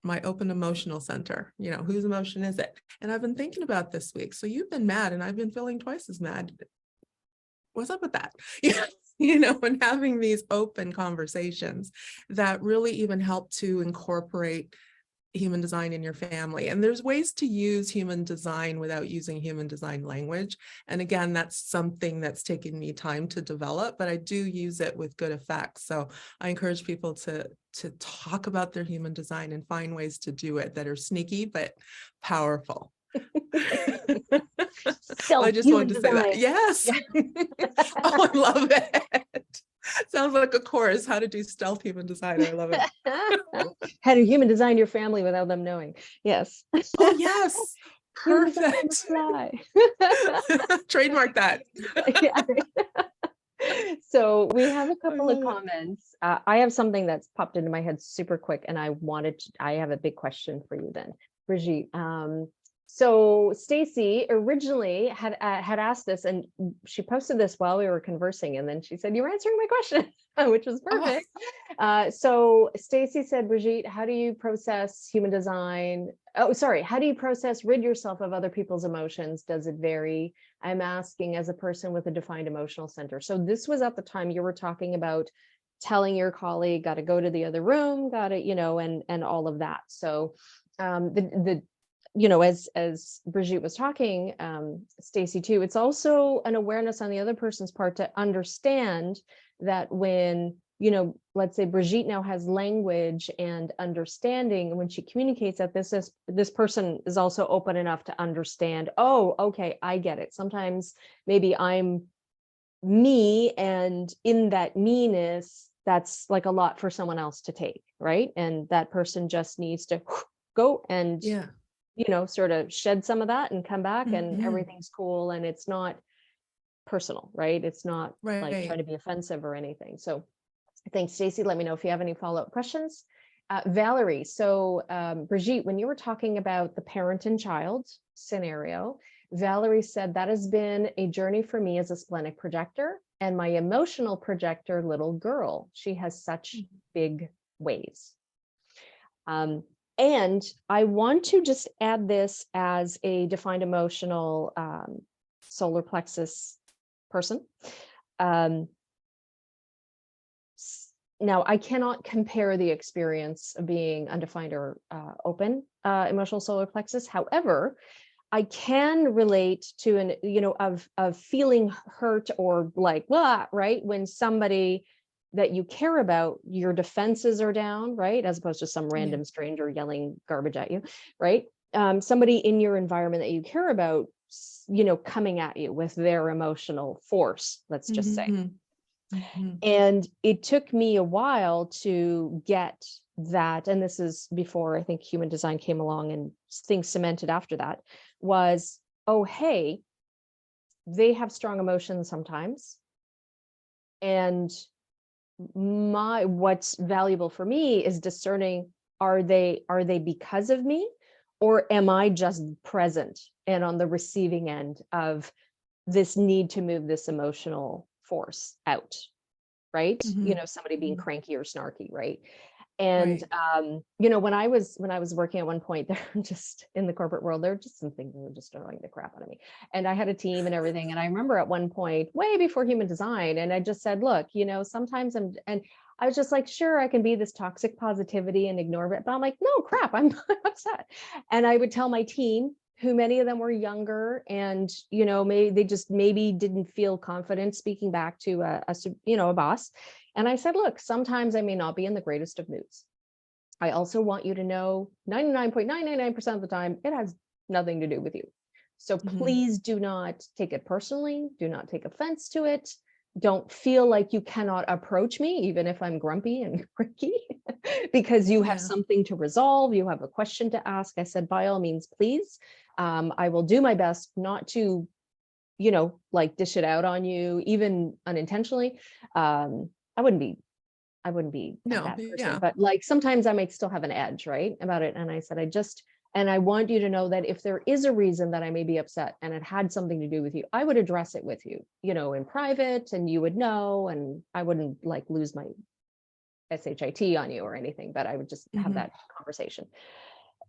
emotional center. Whose emotion is it? And I've been thinking about this week. So you've been mad and I've been feeling twice as mad. What's up with that? And having these open conversations that really even help to incorporate human design in your family. And there's ways to use human design without using human design language. And again, that's something that's taken me time to develop, but I do use it with good effects. So I encourage people to talk about their human design and find ways to do it that are sneaky but powerful. I just wanted to say that. Yes. Oh, I love it. Sounds like a course, how to do stealth human design. I love it. How to human design your family without them knowing. Yes. Oh, yes. Perfect. Trademark that. So we have a couple of comments. I have something that's popped into my head super quick, and I have a big question for you then, Brigitte. So Stacy originally had asked this, and she posted this while we were conversing, and then she said, "You're answering my question," which was perfect. Oh. So Stacy said, "Brigitte, how do you process human design? Oh, sorry. How do you process rid yourself of other people's emotions? Does it vary? I'm asking as a person with a defined emotional center." So this was at the time you were talking about telling your colleague, got to go to the other room, got to, and all of that. So as Brigitte was talking, Stacy too, it's also an awareness on the other person's part to understand that when, let's say Brigitte now has language and understanding, and when she communicates that this person is also open enough to understand, oh, okay, I get it. Sometimes maybe I'm me, and in that meanness, that's like a lot for someone else to take, right? And that person just needs to go and sort of shed some of that and come back, and everything's cool, and it's not personal, right? It's not like trying to be offensive or anything. So thanks, Stacy. Let me know if you have any follow-up questions. Valerie, so Brigitte, when you were talking about the parent and child scenario, Valerie said that has been a journey for me as a splenic projector and my emotional projector little girl. She has such big waves. And I want to just add this as a defined emotional solar plexus person. Now, I cannot compare the experience of being undefined or open emotional solar plexus. However, I can relate to an, of feeling hurt or like, blah, right? When somebody that you care about, your defenses are down, right? As opposed to some random stranger yelling garbage at you, right? Somebody in your environment that you care about, coming at you with their emotional force, let's just say. And it took me a while to get that. And this is before I think human design came along and things cemented after that was, oh, hey, they have strong emotions sometimes. And what's valuable for me is discerning, are they because of me, or am I just present and on the receiving end of this need to move this emotional force out, right? Somebody being cranky or snarky, right? And when I was working at one point, they're just in the corporate world, there are just some things that were just annoying the crap out of me. And I had a team and everything. And I remember at one point, way before human design, and I just said, look, sometimes and I was just like, sure, I can be this toxic positivity and ignore it. But I'm like, no, crap, I'm upset. And I would tell my team, who many of them were younger and, maybe they just didn't feel confident speaking back to a boss. And I said, look, sometimes I may not be in the greatest of moods. I also want you to know 99.999% of the time, it has nothing to do with you. So please do not take it personally. Do not take offense to it. Don't feel like you cannot approach me, even if I'm grumpy and cranky, because you have something to resolve. You have a question to ask. I said, by all means, please. I will do my best not to, like dish it out on you, even unintentionally. I wouldn't be that person, but like sometimes I might still have an edge, right, about it. And I said, I want you to know that if there is a reason that I may be upset and it had something to do with you, I would address it with you, in private, and you would know, and I wouldn't like lose my SHIT on you or anything, but I would just have that conversation.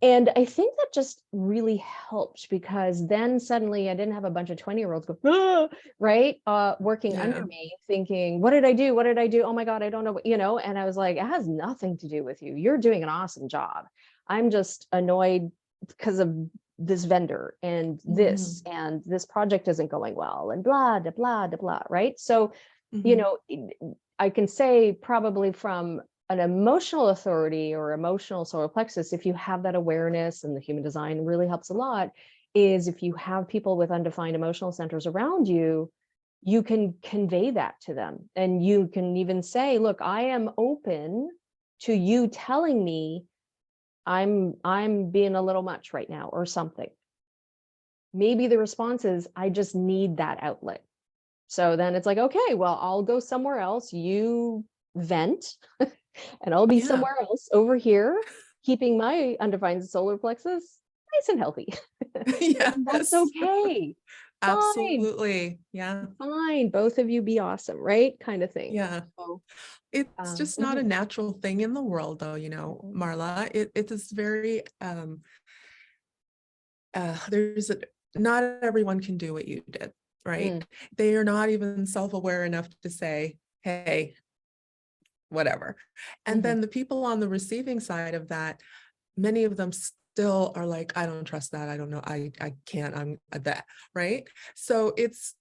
And I think that just really helped, because then suddenly I didn't have a bunch of 20-year-olds go, ah, right? Working under me thinking, what did I do? What did I do? Oh my God, I don't know what, and I was like, it has nothing to do with you. You're doing an awesome job. I'm just annoyed because of this vendor and this project isn't going well and blah, blah, blah, blah, right? So, I can say probably from an emotional authority or emotional solar plexus, if you have that awareness, and the human design really helps a lot, is if you have people with undefined emotional centers around you, you can convey that to them. And you can even say, look, I am open to you telling me I'm being a little much right now or something. Maybe the response is, I just need that outlet. So then it's like, okay, well, I'll go somewhere else. You vent and I'll be somewhere else over here, keeping my undefined solar plexus nice and healthy. That's okay. Absolutely. Yeah. Fine. Both of you be awesome, right? Kind of thing. Yeah. So, it's just not a natural thing in the world though, Marla. It is very, not everyone can do what you did, right? They are not even self-aware enough to say, hey, whatever. And then the people on the receiving side of that, many of them still are like, I don't trust that. I don't know. I can't, I'm that, right? So it's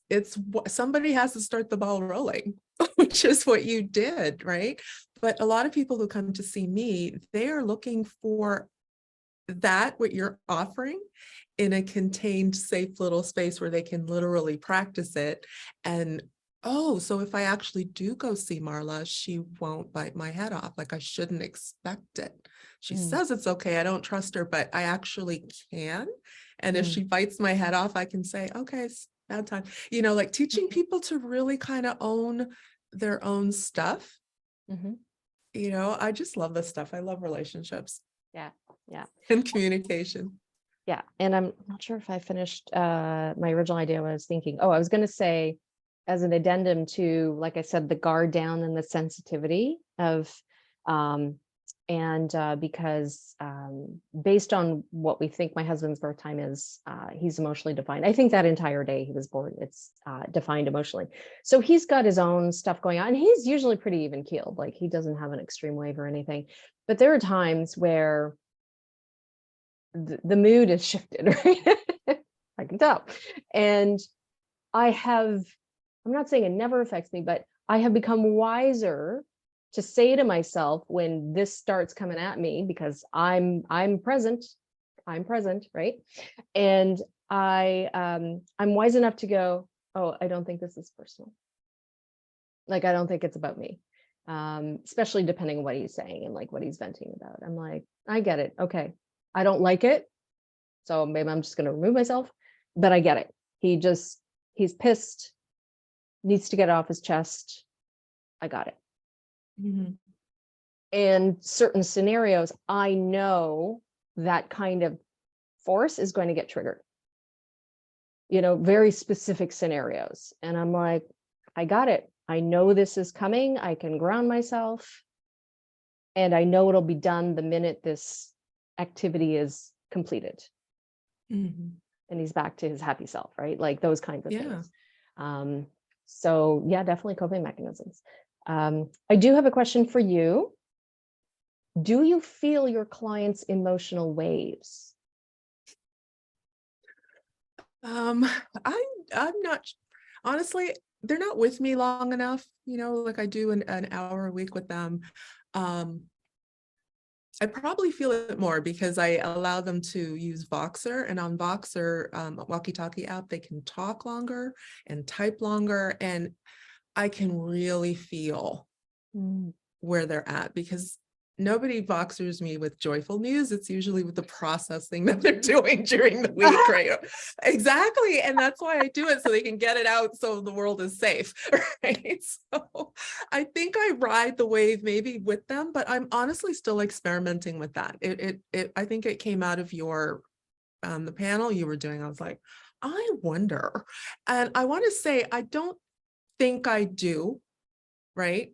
somebody has to start the ball rolling, which is what you did, right? But a lot of people who come to see me, they are looking for that, what you're offering, in a contained, safe little space where they can literally practice it. And oh, so if I actually do go see Marla, she won't bite my head off. Like, I shouldn't expect it. She says it's okay. I don't trust her, but I actually can. And if she bites my head off, I can say, okay, it's bad time. Like teaching people to really kind of own their own stuff. I just love this stuff. I love relationships. Yeah. And communication. Yeah. And I'm not sure if I finished my original idea. I was thinking, I was going to say, as an addendum to, like I said, the guard down and the sensitivity of, because based on what we think my husband's birth time is, he's emotionally defined. I think that entire day he was born, it's defined emotionally. So he's got his own stuff going on. And he's usually pretty even keeled. Like, he doesn't have an extreme wave or anything. But there are times where the mood is shifted, right? I can tell. And I'm not saying it never affects me, but I have become wiser to say to myself when this starts coming at me, because I'm present, right? And I'm wise enough to go, oh, I don't think this is personal. Like, I don't think it's about me. Especially depending on what he's saying and like what he's venting about. I'm like, I get it. Okay. I don't like it. So maybe I'm just going to remove myself, but I get it. He's pissed, needs to get it off his chest. I got it. Mm-hmm. And certain scenarios, I know that kind of force is going to get triggered, very specific scenarios. And I'm like, I got it. I know this is coming. I can ground myself. And I know it'll be done the minute this activity is completed. Mm-hmm. And he's back to his happy self, right? Like those kinds of Yeah. things. So yeah, definitely coping mechanisms. I do have a question for you. Do you feel your clients' emotional waves? I'm not, honestly, they're not with me long enough, like I do an hour a week with them. I probably feel it more because I allow them to use Voxer, and on Voxer, walkie-talkie app, they can talk longer and type longer, and I can really feel where they're at, because nobody Voxers me with joyful news. It's usually with the processing that they're doing during the week, right? Exactly. And that's why I do it, so they can get it out so the world is safe, right? So I think I ride the wave maybe with them, but I'm honestly still experimenting with that. I think it came out of your, the panel you were doing. I was like, I wonder. And I want to say, I don't think I do, right?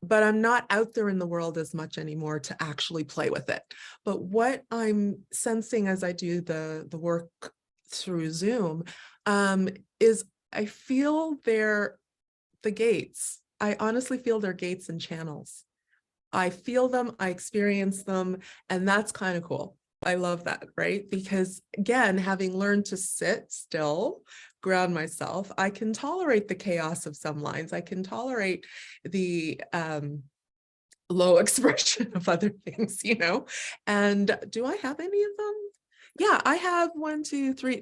But I'm not out there in the world as much anymore to actually play with it. But what I'm sensing as I do the work through Zoom is I feel the gates. I honestly feel their gates and channels. I feel them, I experience them, and that's kind of cool. I love that, right? Because again, having learned to sit still, ground myself, I can tolerate the chaos of some lines. I can tolerate the low expression of other things, And do I have any of them? Yeah, I have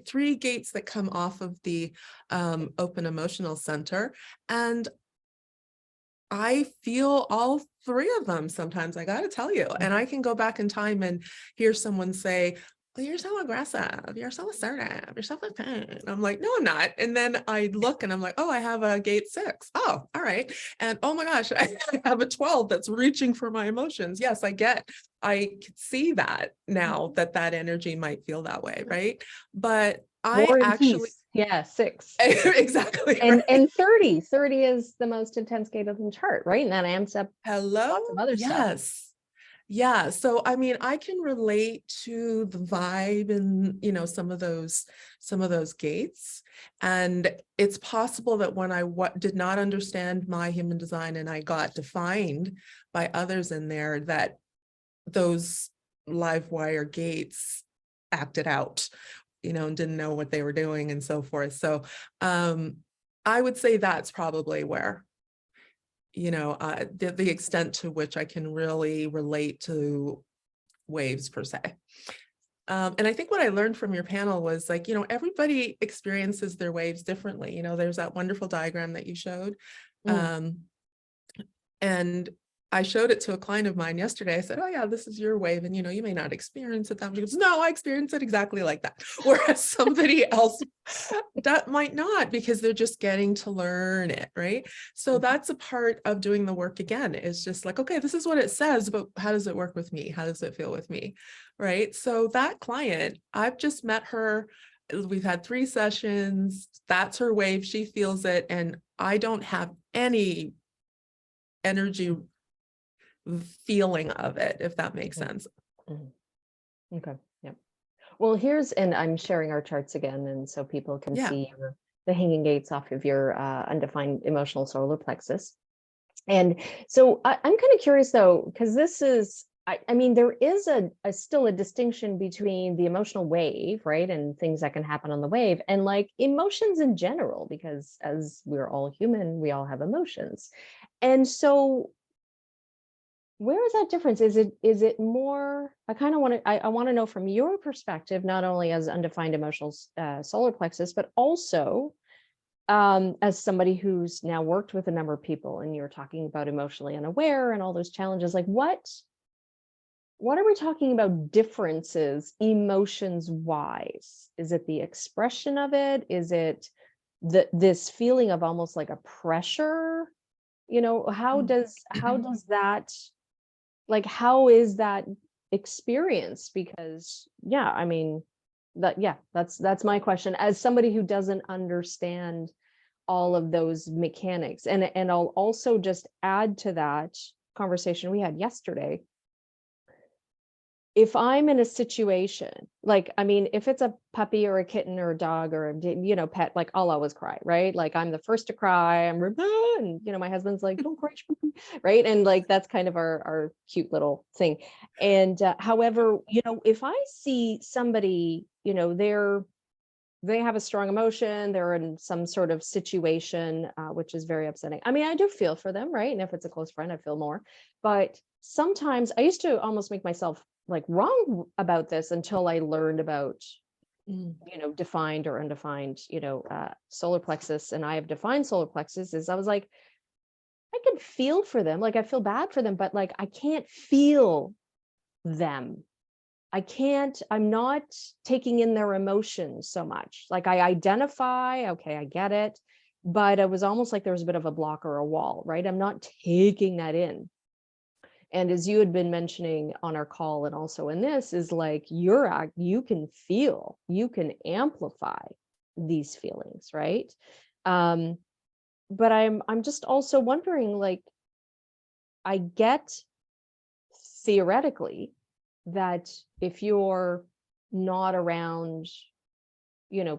three gates that come off of the open emotional center. And I feel all three of them sometimes, I got to tell you. And I can go back in time and hear someone say, well, you're so aggressive, you're so assertive, you're so fun. I'm like, no, I'm not. And then I look and I'm like, oh, I have a gate 6. Oh, all right. And oh my gosh, I have a 12 that's reaching for my emotions. Yes, I can see that now, that energy might feel that way, right? But War and peace. Yeah, 6. Exactly. And right. And 30 is the most intense gate of the chart, right? And that amps up lots of other stuff. Yeah. So, I mean, I can relate to the vibe and, some of those gates. And it's possible that when I did not understand my human design and I got defined by others in there, that those live wire gates acted out, and didn't know what they were doing and so forth. So, I would say that's probably where, the extent to which I can really relate to waves per se. And I think what I learned from your panel was like, everybody experiences their waves differently. There's that wonderful diagram that you showed. And I showed it to a client of mine yesterday. I said, oh yeah, this is your wave. And you may not experience it that way. He goes, no, I experience it exactly like that. Whereas somebody else that might not, because they're just getting to learn it, right? So that's a part of doing the work again, is just like, okay, this is what it says, but how does it work with me? How does it feel with me? Right? So that client, I've just met her. We've had 3 sessions. That's her wave. She feels it. And I don't have any energy feeling of it, if that makes sense. Okay. Yeah. Well, and I'm sharing our charts again, and so people can see the hanging gates off of your undefined emotional solar plexus. And so I'm kind of curious though, because this is I mean, there is a still a distinction between the emotional wave, right? And things that can happen on the wave and like emotions in general, because as we're all human, we all have emotions. And so where is that difference? Is it more, I kind of want to, I want to know from your perspective, not only as undefined emotional solar plexus, but also as somebody who's now worked with a number of people and you're talking about emotionally unaware and all those challenges, like what are we talking about differences emotions wise? Is it the expression of it? Is it this feeling of almost like a pressure? You know, how does that, like, how is that experience? Because yeah, I mean, that's my question as somebody who doesn't understand all of those mechanics. And I'll also just add to that conversation we had yesterday. If I'm in a situation, like, I mean, if it's a puppy or a kitten or a dog or a pet, like I'll always cry, right? Like I'm the first to cry. And my husband's like, don't cry, right? And like that's kind of our cute little thing. And however, if I see somebody, they have a strong emotion, they're in some sort of situation, which is very upsetting. I mean, I do feel for them, right? And if it's a close friend, I feel more. But sometimes I used to almost make myself like wrong about this until I learned about, defined or undefined, solar plexus. And I have defined solar plexus is I was like, I can feel for them. Like I feel bad for them, but like, I can't feel them. I'm not taking in their emotions so much. Like I identify, okay, I get it. But it was almost like there was a bit of a block or a wall, right? I'm not taking that in. And as you had been mentioning on our call and also in this is like you can feel, you can amplify these feelings, right? But I'm just also wondering, like, I get theoretically that if you're not around,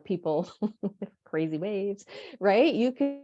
people with crazy waves, right? You can.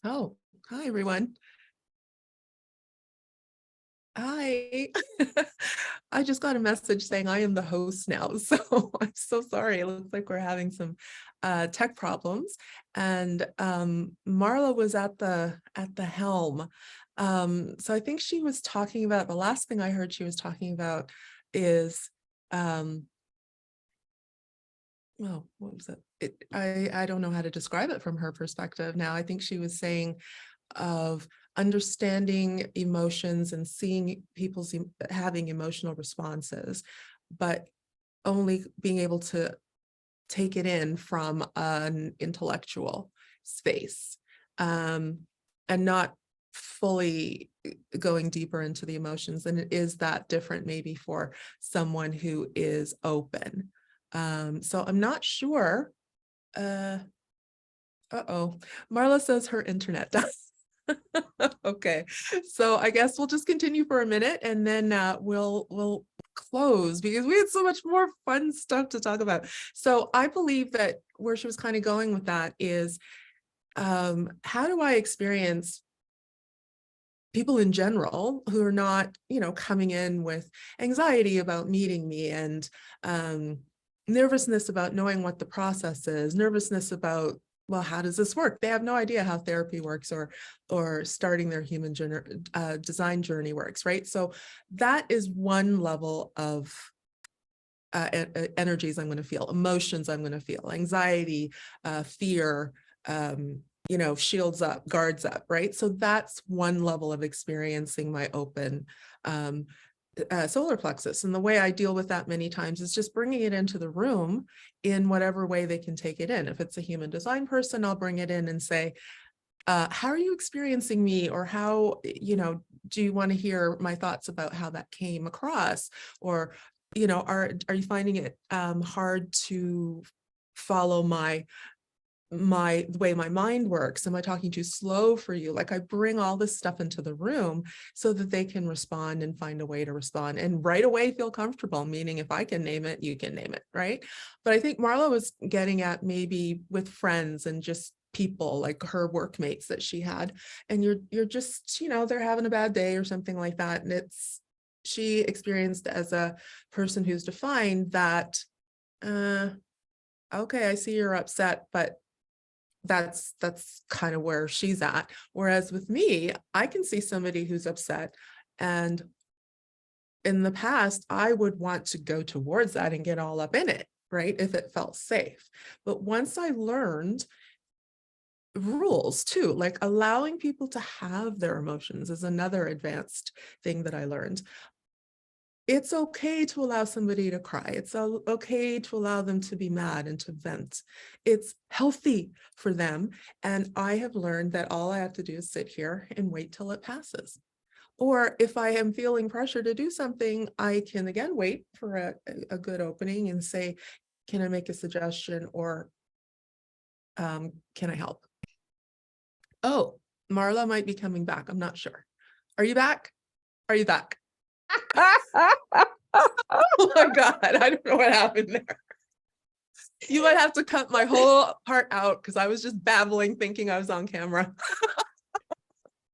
Oh, hi everyone. Hi. I just got a message saying I am the host now. So I'm so sorry. It looks like we're having some tech problems. And Marla was at the helm. So I think she was talking about, the last thing I heard she was talking about is oh, what was it? I don't know how to describe it from her perspective now. I think she was saying of understanding emotions and seeing people's having emotional responses, but only being able to take it in from an intellectual space, and not fully going deeper into the emotions. And it is that different maybe for someone who is open. So I'm not sure. Marla says her internet does. Okay, so I guess we'll just continue for a minute and then we'll close because we had so much more fun stuff to talk about. So I believe that where she was kind of going with that is, how do I experience people in general who are not, coming in with anxiety about meeting me and nervousness about knowing what the process is, nervousness about, well, how does this work? They have no idea how therapy works or starting their human design journey works, right? So that is one level of energies I'm going to feel, emotions I'm going to feel, anxiety, fear, shields up, guards up, right? So that's one level of experiencing my open solar plexus. And the way I deal with that many times is just bringing it into the room in whatever way they can take it in. If it's a human design person, I'll bring it in and say, how are you experiencing me? Or how, do you want to hear my thoughts about how that came across? Or, are you finding it hard to follow the way my mind works? Am I talking too slow for you? Like, I bring all this stuff into the room so that they can respond and find a way to respond and right away feel comfortable, meaning if I can name it, you can name it, right? But I think Marla was getting at maybe with friends and just people, like her workmates that she had, and you're just, they're having a bad day or something like that. And she experienced as a person who's defined that, okay, I see you're upset, but that's kind of where she's at. Whereas with me, I can see somebody who's upset, and in the past, I would want to go towards that and get all up in it, right? If it felt safe. But once I learned rules too, like allowing people to have their emotions is another advanced thing that I learned. It's okay to allow somebody to cry. It's okay to allow them to be mad and to vent. It's healthy for them. And I have learned that all I have to do is sit here and wait till it passes. Or if I am feeling pressure to do something, I can again wait for a good opening and say, can I make a suggestion? Or can I help? Oh, Marla might be coming back. I'm not sure. Are you back? Are you back? Oh my God, I don't know what happened there. You might have to cut my whole part out because I was just babbling thinking I was on camera.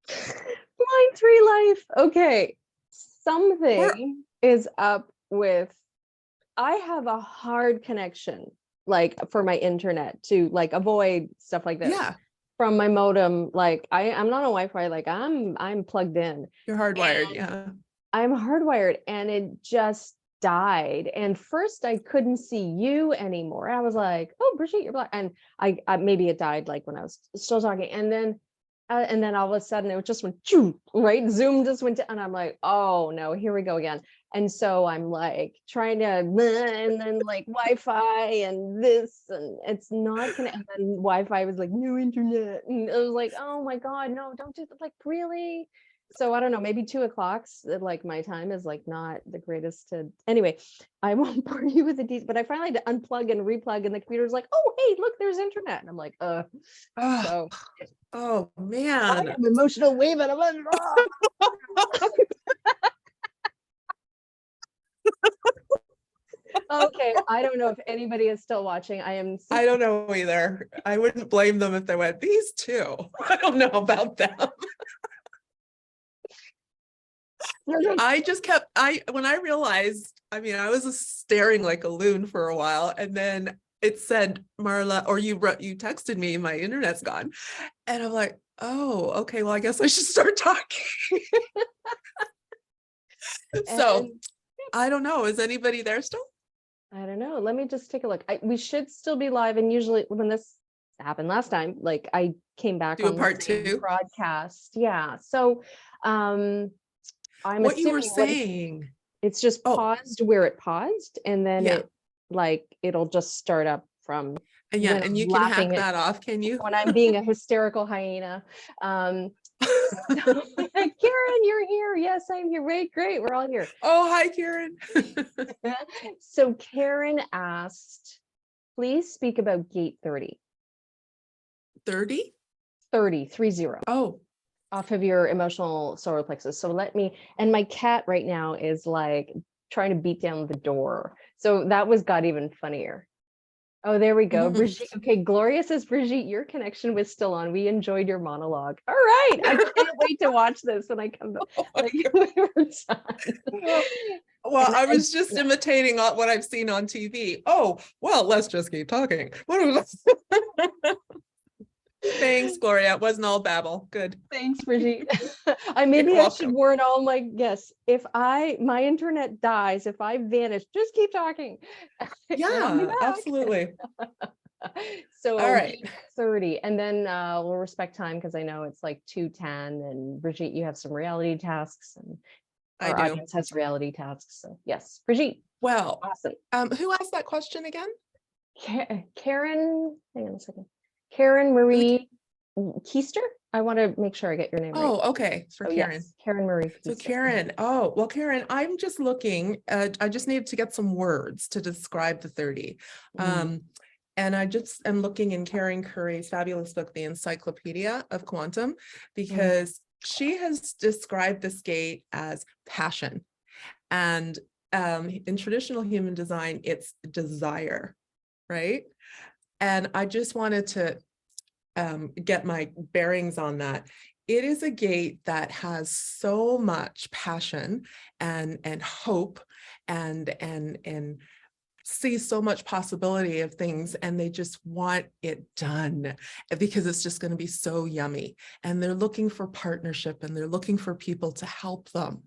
Line 3 life. Okay. Something is up with, I have a hard connection, like for my internet to like avoid stuff like this. Yeah. From my modem, like I'm not on Wi-Fi, like I'm plugged in. You're hardwired, yeah. I'm hardwired, and it just died. And first I couldn't see you anymore. I was like, oh, Brigitte, you're black. And I maybe it died like when I was still talking. And then all of a sudden it just went, right? Zoom just went, and I'm like, oh no, here we go again. And so I'm like trying to, and then like Wi-Fi and this, and it's not gonna, and then Wi-Fi was like, no internet. And I was like, oh my God, no, don't do that. Like, really? So I don't know, maybe 2:00, like my time is like not the greatest to, anyway, I won't bore you with the details, but I finally had to unplug and replug, and the computer's like, oh, hey, look, there's internet. And I'm like, so. Oh man. I'm emotional wave, and I'm like, okay, I don't know if anybody is still watching. I don't know either. I wouldn't blame them if they went, these two. I don't know about them. I just kept, when I realized, I was staring like a loon for a while, and then it said, Marla, or you texted me, my internet's gone. And I'm like, oh, okay, well, I guess I should start talking. So I don't know. Is anybody there still? I don't know. Let me just take a look. We should still be live. And usually when this happened last time, like I came back on part 2 broadcast. Yeah. So I'm what you were saying. It's just paused where it paused, and then it'll just start up from. And you can hack that off, can you? When I'm being a hysterical hyena. Karen, you're here. Yes, I'm here. Great. We're all here. Oh, hi, Karen. So Karen asked, please speak about gate 30. 30? 30. Oh. Off of your emotional solar plexus. So and my cat right now is like trying to beat down the door. So that got even funnier. Oh, there we go. Brigitte. Okay, Gloria says, Brigitte, your connection was still on. We enjoyed your monologue. All right. I can't wait to watch this when I come back. Well, I was just imitating what I've seen on TV. Oh, well, let's just keep talking. Thanks, Gloria. It wasn't all babble. Good. Thanks, Brigitte. I should warn all my guests. If my internet dies, if I vanish, just keep talking. Yeah, absolutely. So All right. 30, and then we'll respect time because I know it's like 2:10, and Brigitte, you have some reality tasks, and I our do. audience has reality tasks. So yes, Brigitte, Well, awesome. who asked that question again? Karen, hang on a second. Karen Marie Keister. I want to make sure I get your name right. Oh, okay. For Oh Karen. yes, Karen Marie So Keister. Karen, oh, well, Karen, I'm just looking, I just needed to get some words to describe the 30. And I just am looking in Karen Curry's fabulous book, The Encyclopedia of Quantum, because she has described this gate as passion. And in traditional human design, it's desire, right? And I just wanted to get my bearings on that. It is a gate that has so much passion and hope and sees so much possibility of things, and they just want it done because it's just going to be so yummy. And they're looking for partnership, and they're looking for people to help them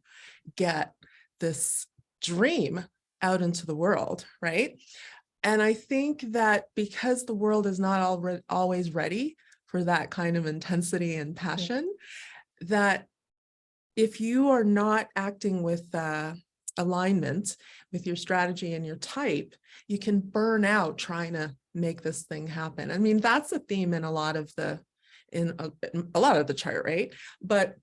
get this dream out into the world, right? And I think that because the world is not always ready for that kind of intensity and passion, that if you are not acting with alignment with your strategy and your type, you can burn out trying to make this thing happen. I mean, that's a theme in a lot of the chart, right? But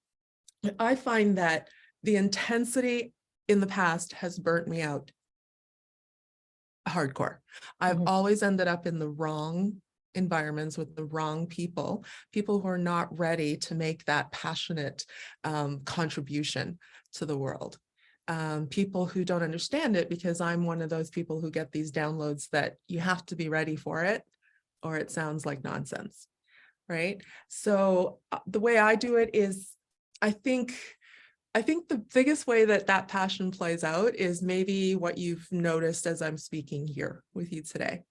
I find that the intensity in the past has burnt me out hardcore. I've always ended up in the wrong environments with the wrong people who are not ready to make that passionate contribution to the world. People who don't understand it, because I'm one of those people who get these downloads that you have to be ready for it or it sounds like nonsense, right? So the way I do it is, I think the biggest way that that passion plays out is maybe what you've noticed as I'm speaking here with you today.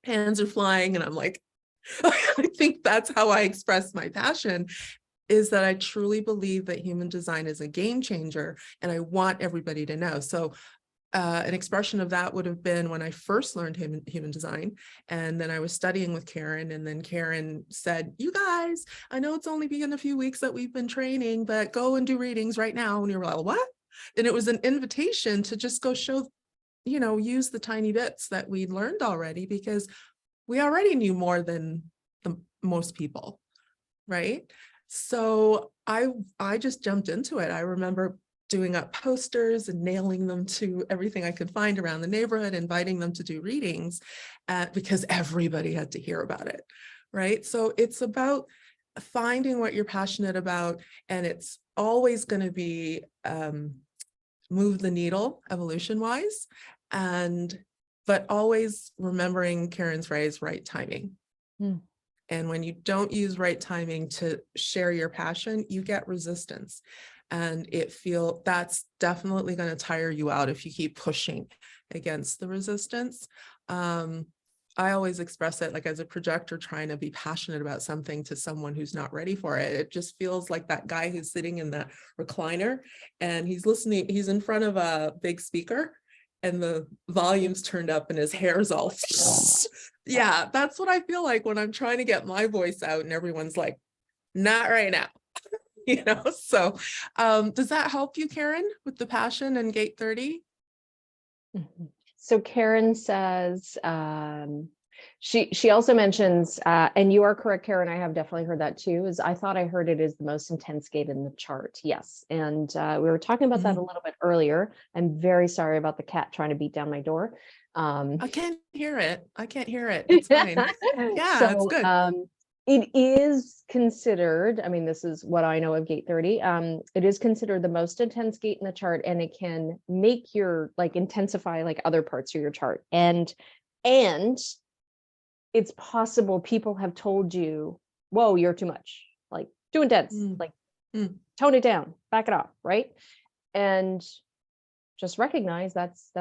Hands are flying and I'm like, I think that's how I express my passion, is that I truly believe that human design is a game changer, and I want everybody to know. So an expression of that would have been when I first learned human design, and then I was studying with Karen, and then Karen said, you guys, I know it's only been a few weeks that we've been training, but go and do readings right now. And you were like, what? And it was an invitation to just go show, use the tiny bits that we'd learned already, because we already knew more than most people, right? So I just jumped into it. I remember doing up posters and nailing them to everything I could find around the neighborhood, inviting them to do readings, because everybody had to hear about it, right? So it's about finding what you're passionate about, and it's always going to be move the needle evolution-wise, but always remembering Karen's phrase, right timing. And when you don't use right timing to share your passion, you get resistance. And that's definitely going to tire you out if you keep pushing against the resistance. I always express it like as a projector trying to be passionate about something to someone who's not ready for it. It just feels like that guy who's sitting in the recliner and he's listening, he's in front of a big speaker and the volume's turned up and his hair's all, yeah, that's what I feel like when I'm trying to get my voice out and everyone's like, not right now. So does that help you, Karen, with the passion and gate 30? So Karen says, she also mentions, and you are correct, Karen, I have definitely heard that too, is I thought I heard it is the most intense gate in the chart. Yes. And we were talking about that a little bit earlier. I'm very sorry about the cat trying to beat down my door. I can't hear it. It's fine. Yeah, so, it's good. It is considered, I mean, this is what I know of gate 30. It is considered the most intense gate in the chart, and it can make intensify other parts of your chart. And it's possible people have told you, whoa, you're too much, too intense, tone it down, back it off, right? And just recognize that's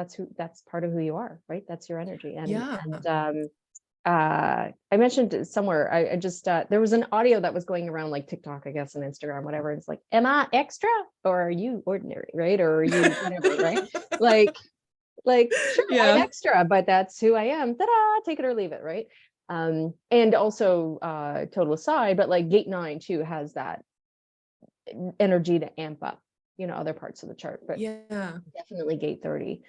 part of who you are, right? That's your energy. I mentioned it somewhere, I just there was an audio that was going around TikTok, I guess, and Instagram, whatever. It's like, am I extra or are you ordinary, right? Or are you whatever, right? Sure, I'm extra, but that's who I am. Ta-da, take it or leave it, right? And also total aside, but like gate 9 too has that energy to amp up, other parts of the chart, but Yeah. definitely gate 30.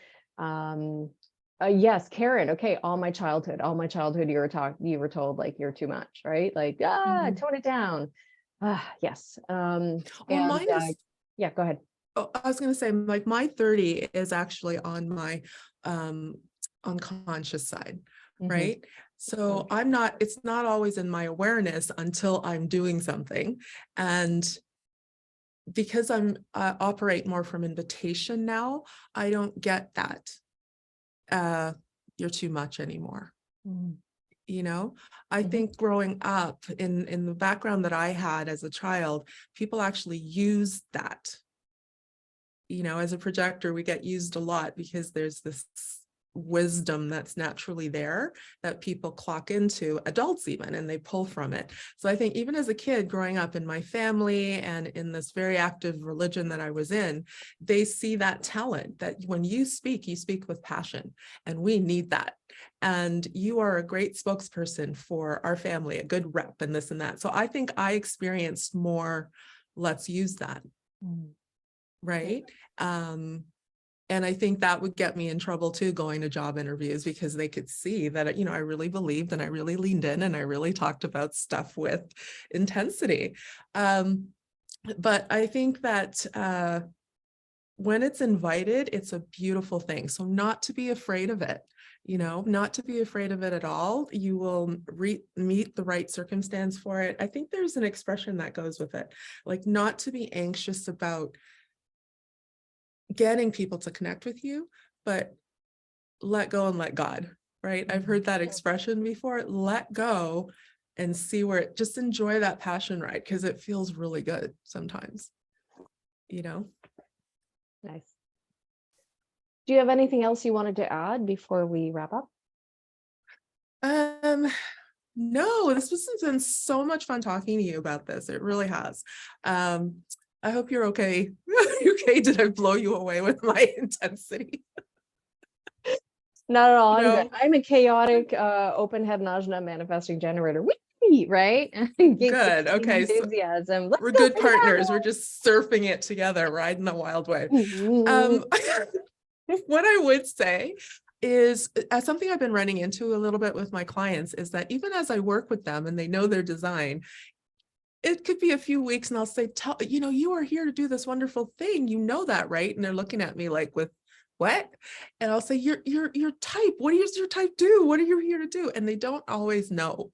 Yes, Karen. Okay, all my childhood, you were told like you're too much, right? Like, tone it down. Yes. Well, And mine is, yeah, go ahead. oh, I was going to say, like, my 30 is actually on my unconscious side, right? So it's not always in my awareness until I'm doing something. And because I operate more from invitation now, I don't get that. You're too much anymore. I think growing up in the background that I had as a child, people actually use that. As a projector, we get used a lot because there's this wisdom that's naturally there that people clock into, adults even, and they pull from it. So I think even as a kid growing up in my family and in this very active religion that I was in, they see that talent that when you speak with passion, and we need that. And you are a great spokesperson for our family, a good rep and this and that. So I think I experienced more, let's use that. Right. And I think that would get me in trouble too, going to job interviews, because they could see that, I really believed and I really leaned in and I really talked about stuff with intensity. But I think that when it's invited, it's a beautiful thing. So not to be afraid of it, not to be afraid of it at all. You will meet the right circumstance for it. I think there's an expression that goes with it, like not to be anxious about getting people to connect with you, but let go and let God, right? I've heard that expression before, let go and see where just enjoy that passion ride, because it feels really good sometimes, Nice. Do you have anything else you wanted to add before we wrap up? No, this has been so much fun talking to you about this. It really has. I hope you're okay. Okay, did I blow you away with my intensity? Not at all. No. I'm a chaotic, open head Najna manifesting generator. Whee! Right? Good. Okay. Enthusiasm. So we're good partners. We're just surfing it together, riding the wild wave. What I would say is, as something I've been running into a little bit with my clients, is that even as I work with them and they know their design, it could be a few weeks and I'll say, you are here to do this wonderful thing. You know that, right? And they're looking at me like, with what? And I'll say, your type. What does your type do? What are you here to do? And they don't always know.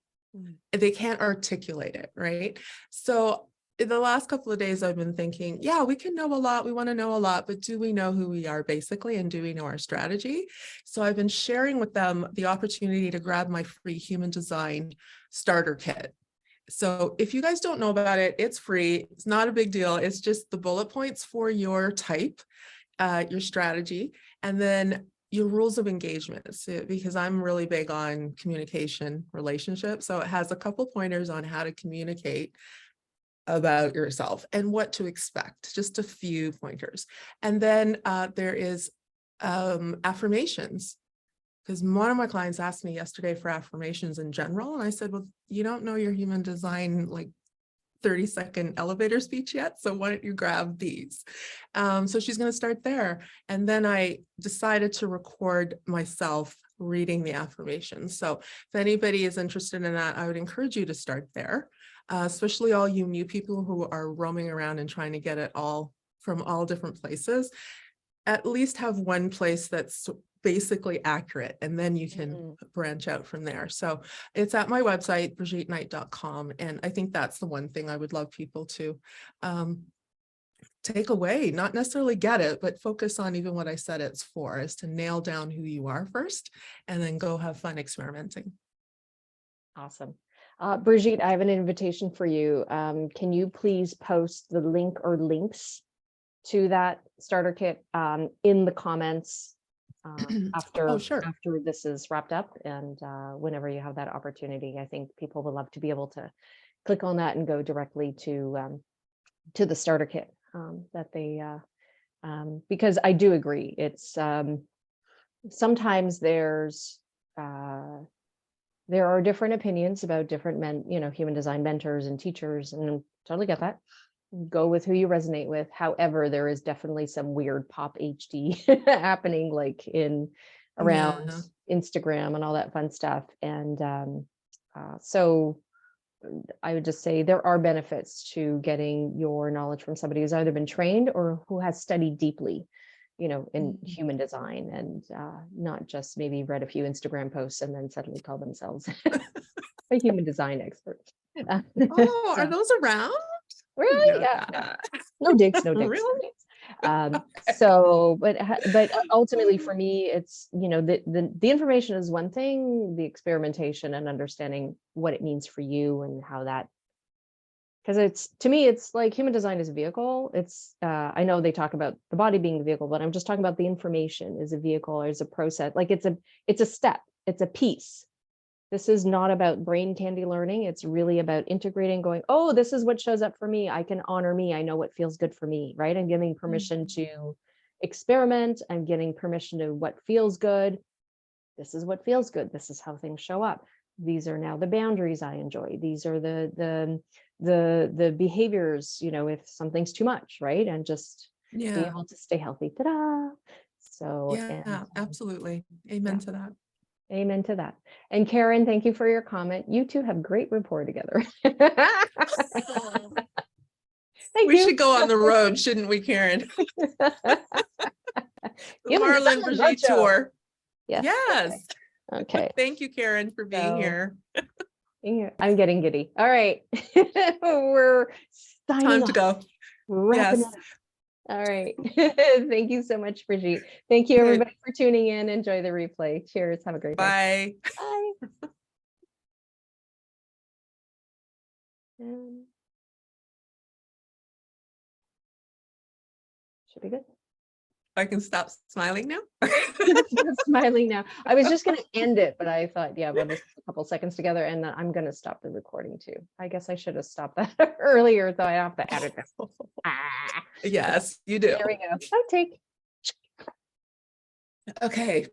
They can't articulate it, right? So in the last couple of days, I've been thinking, yeah, we can know a lot. We want to know a lot, but do we know who we are basically? And do we know our strategy? So I've been sharing with them the opportunity to grab my free human design starter kit. So if you guys don't know about it, it's free. It's not a big deal. It's just the bullet points for your type, your strategy, and then your rules of engagement, because I'm really big on communication, relationship. So it has a couple pointers on how to communicate about yourself and what to expect, just a few pointers. And then there is affirmations, because one of my clients asked me yesterday for affirmations in general. And I said, well, you don't know your human design, like 30-second elevator speech yet. So why don't you grab these? So she's going to start there. And then I decided to record myself reading the affirmations. So if anybody is interested in that, I would encourage you to start there, especially all you new people who are roaming around and trying to get it all from all different places. At least have one place that's basically accurate, and then you can branch out from there. So it's at my website, brigittenight.com. And I think that's the one thing I would love people to take away, not necessarily get it, but focus on even what I said it's for, is to nail down who you are first, and then go have fun experimenting. Awesome. Brigitte, I have an invitation for you. Can you please post the link or links to that starter kit in the comments after this is wrapped up, and whenever you have that opportunity. I think people would love to be able to click on that and go directly to the starter kit that they because I do agree, it's sometimes there's There are different opinions about different human design mentors and teachers, and totally get that. Go with who you resonate with. However, there is definitely some weird pop HD happening, like around Instagram and all that fun stuff. And so I would just say there are benefits to getting your knowledge from somebody who's either been trained or who has studied deeply, in human design, and not just maybe read a few Instagram posts and then suddenly call themselves a human design expert. Oh, are those around? Really? Yeah. No digs, no digs. Really? So, but ultimately for me, it's, the information is one thing, the experimentation and understanding what it means for you and how that, because to me, it's like human design is a vehicle. It's, I know they talk about the body being the vehicle, but I'm just talking about the information is a vehicle, or is a process. Like it's a step, it's a piece. This is not about brain candy learning. It's really about integrating, going, oh, this is what shows up for me. I can honor me. I know what feels good for me, right? I'm giving permission to experiment. I'm getting permission to what feels good. This is what feels good. This is how things show up. These are now the boundaries I enjoy. These are the behaviors, if something's too much, right? And just be able to stay healthy. Ta-da! So absolutely. Amen to that. Amen to that. And Karen, thank you for your comment. You two have great rapport together. We should go on the road, shouldn't we, Karen? The Marla and Brigitte tour. Yes. Okay. Thank you, Karen, for being here. I'm getting giddy. All right. We're time to go. Wrapping it up. All right. Thank you so much, Brigitte. Thank you, everybody, for tuning in. Enjoy the replay. Cheers. Have a great day. Bye. Bye. Should be good. I can stop smiling now. Smiling now. I was just going to end it, but I thought, yeah, we'll just a couple seconds together, and then I'm going to stop the recording too. I guess I should have stopped that earlier, so I have to edit this. Yes, you do. There we go. Outtake. Okay.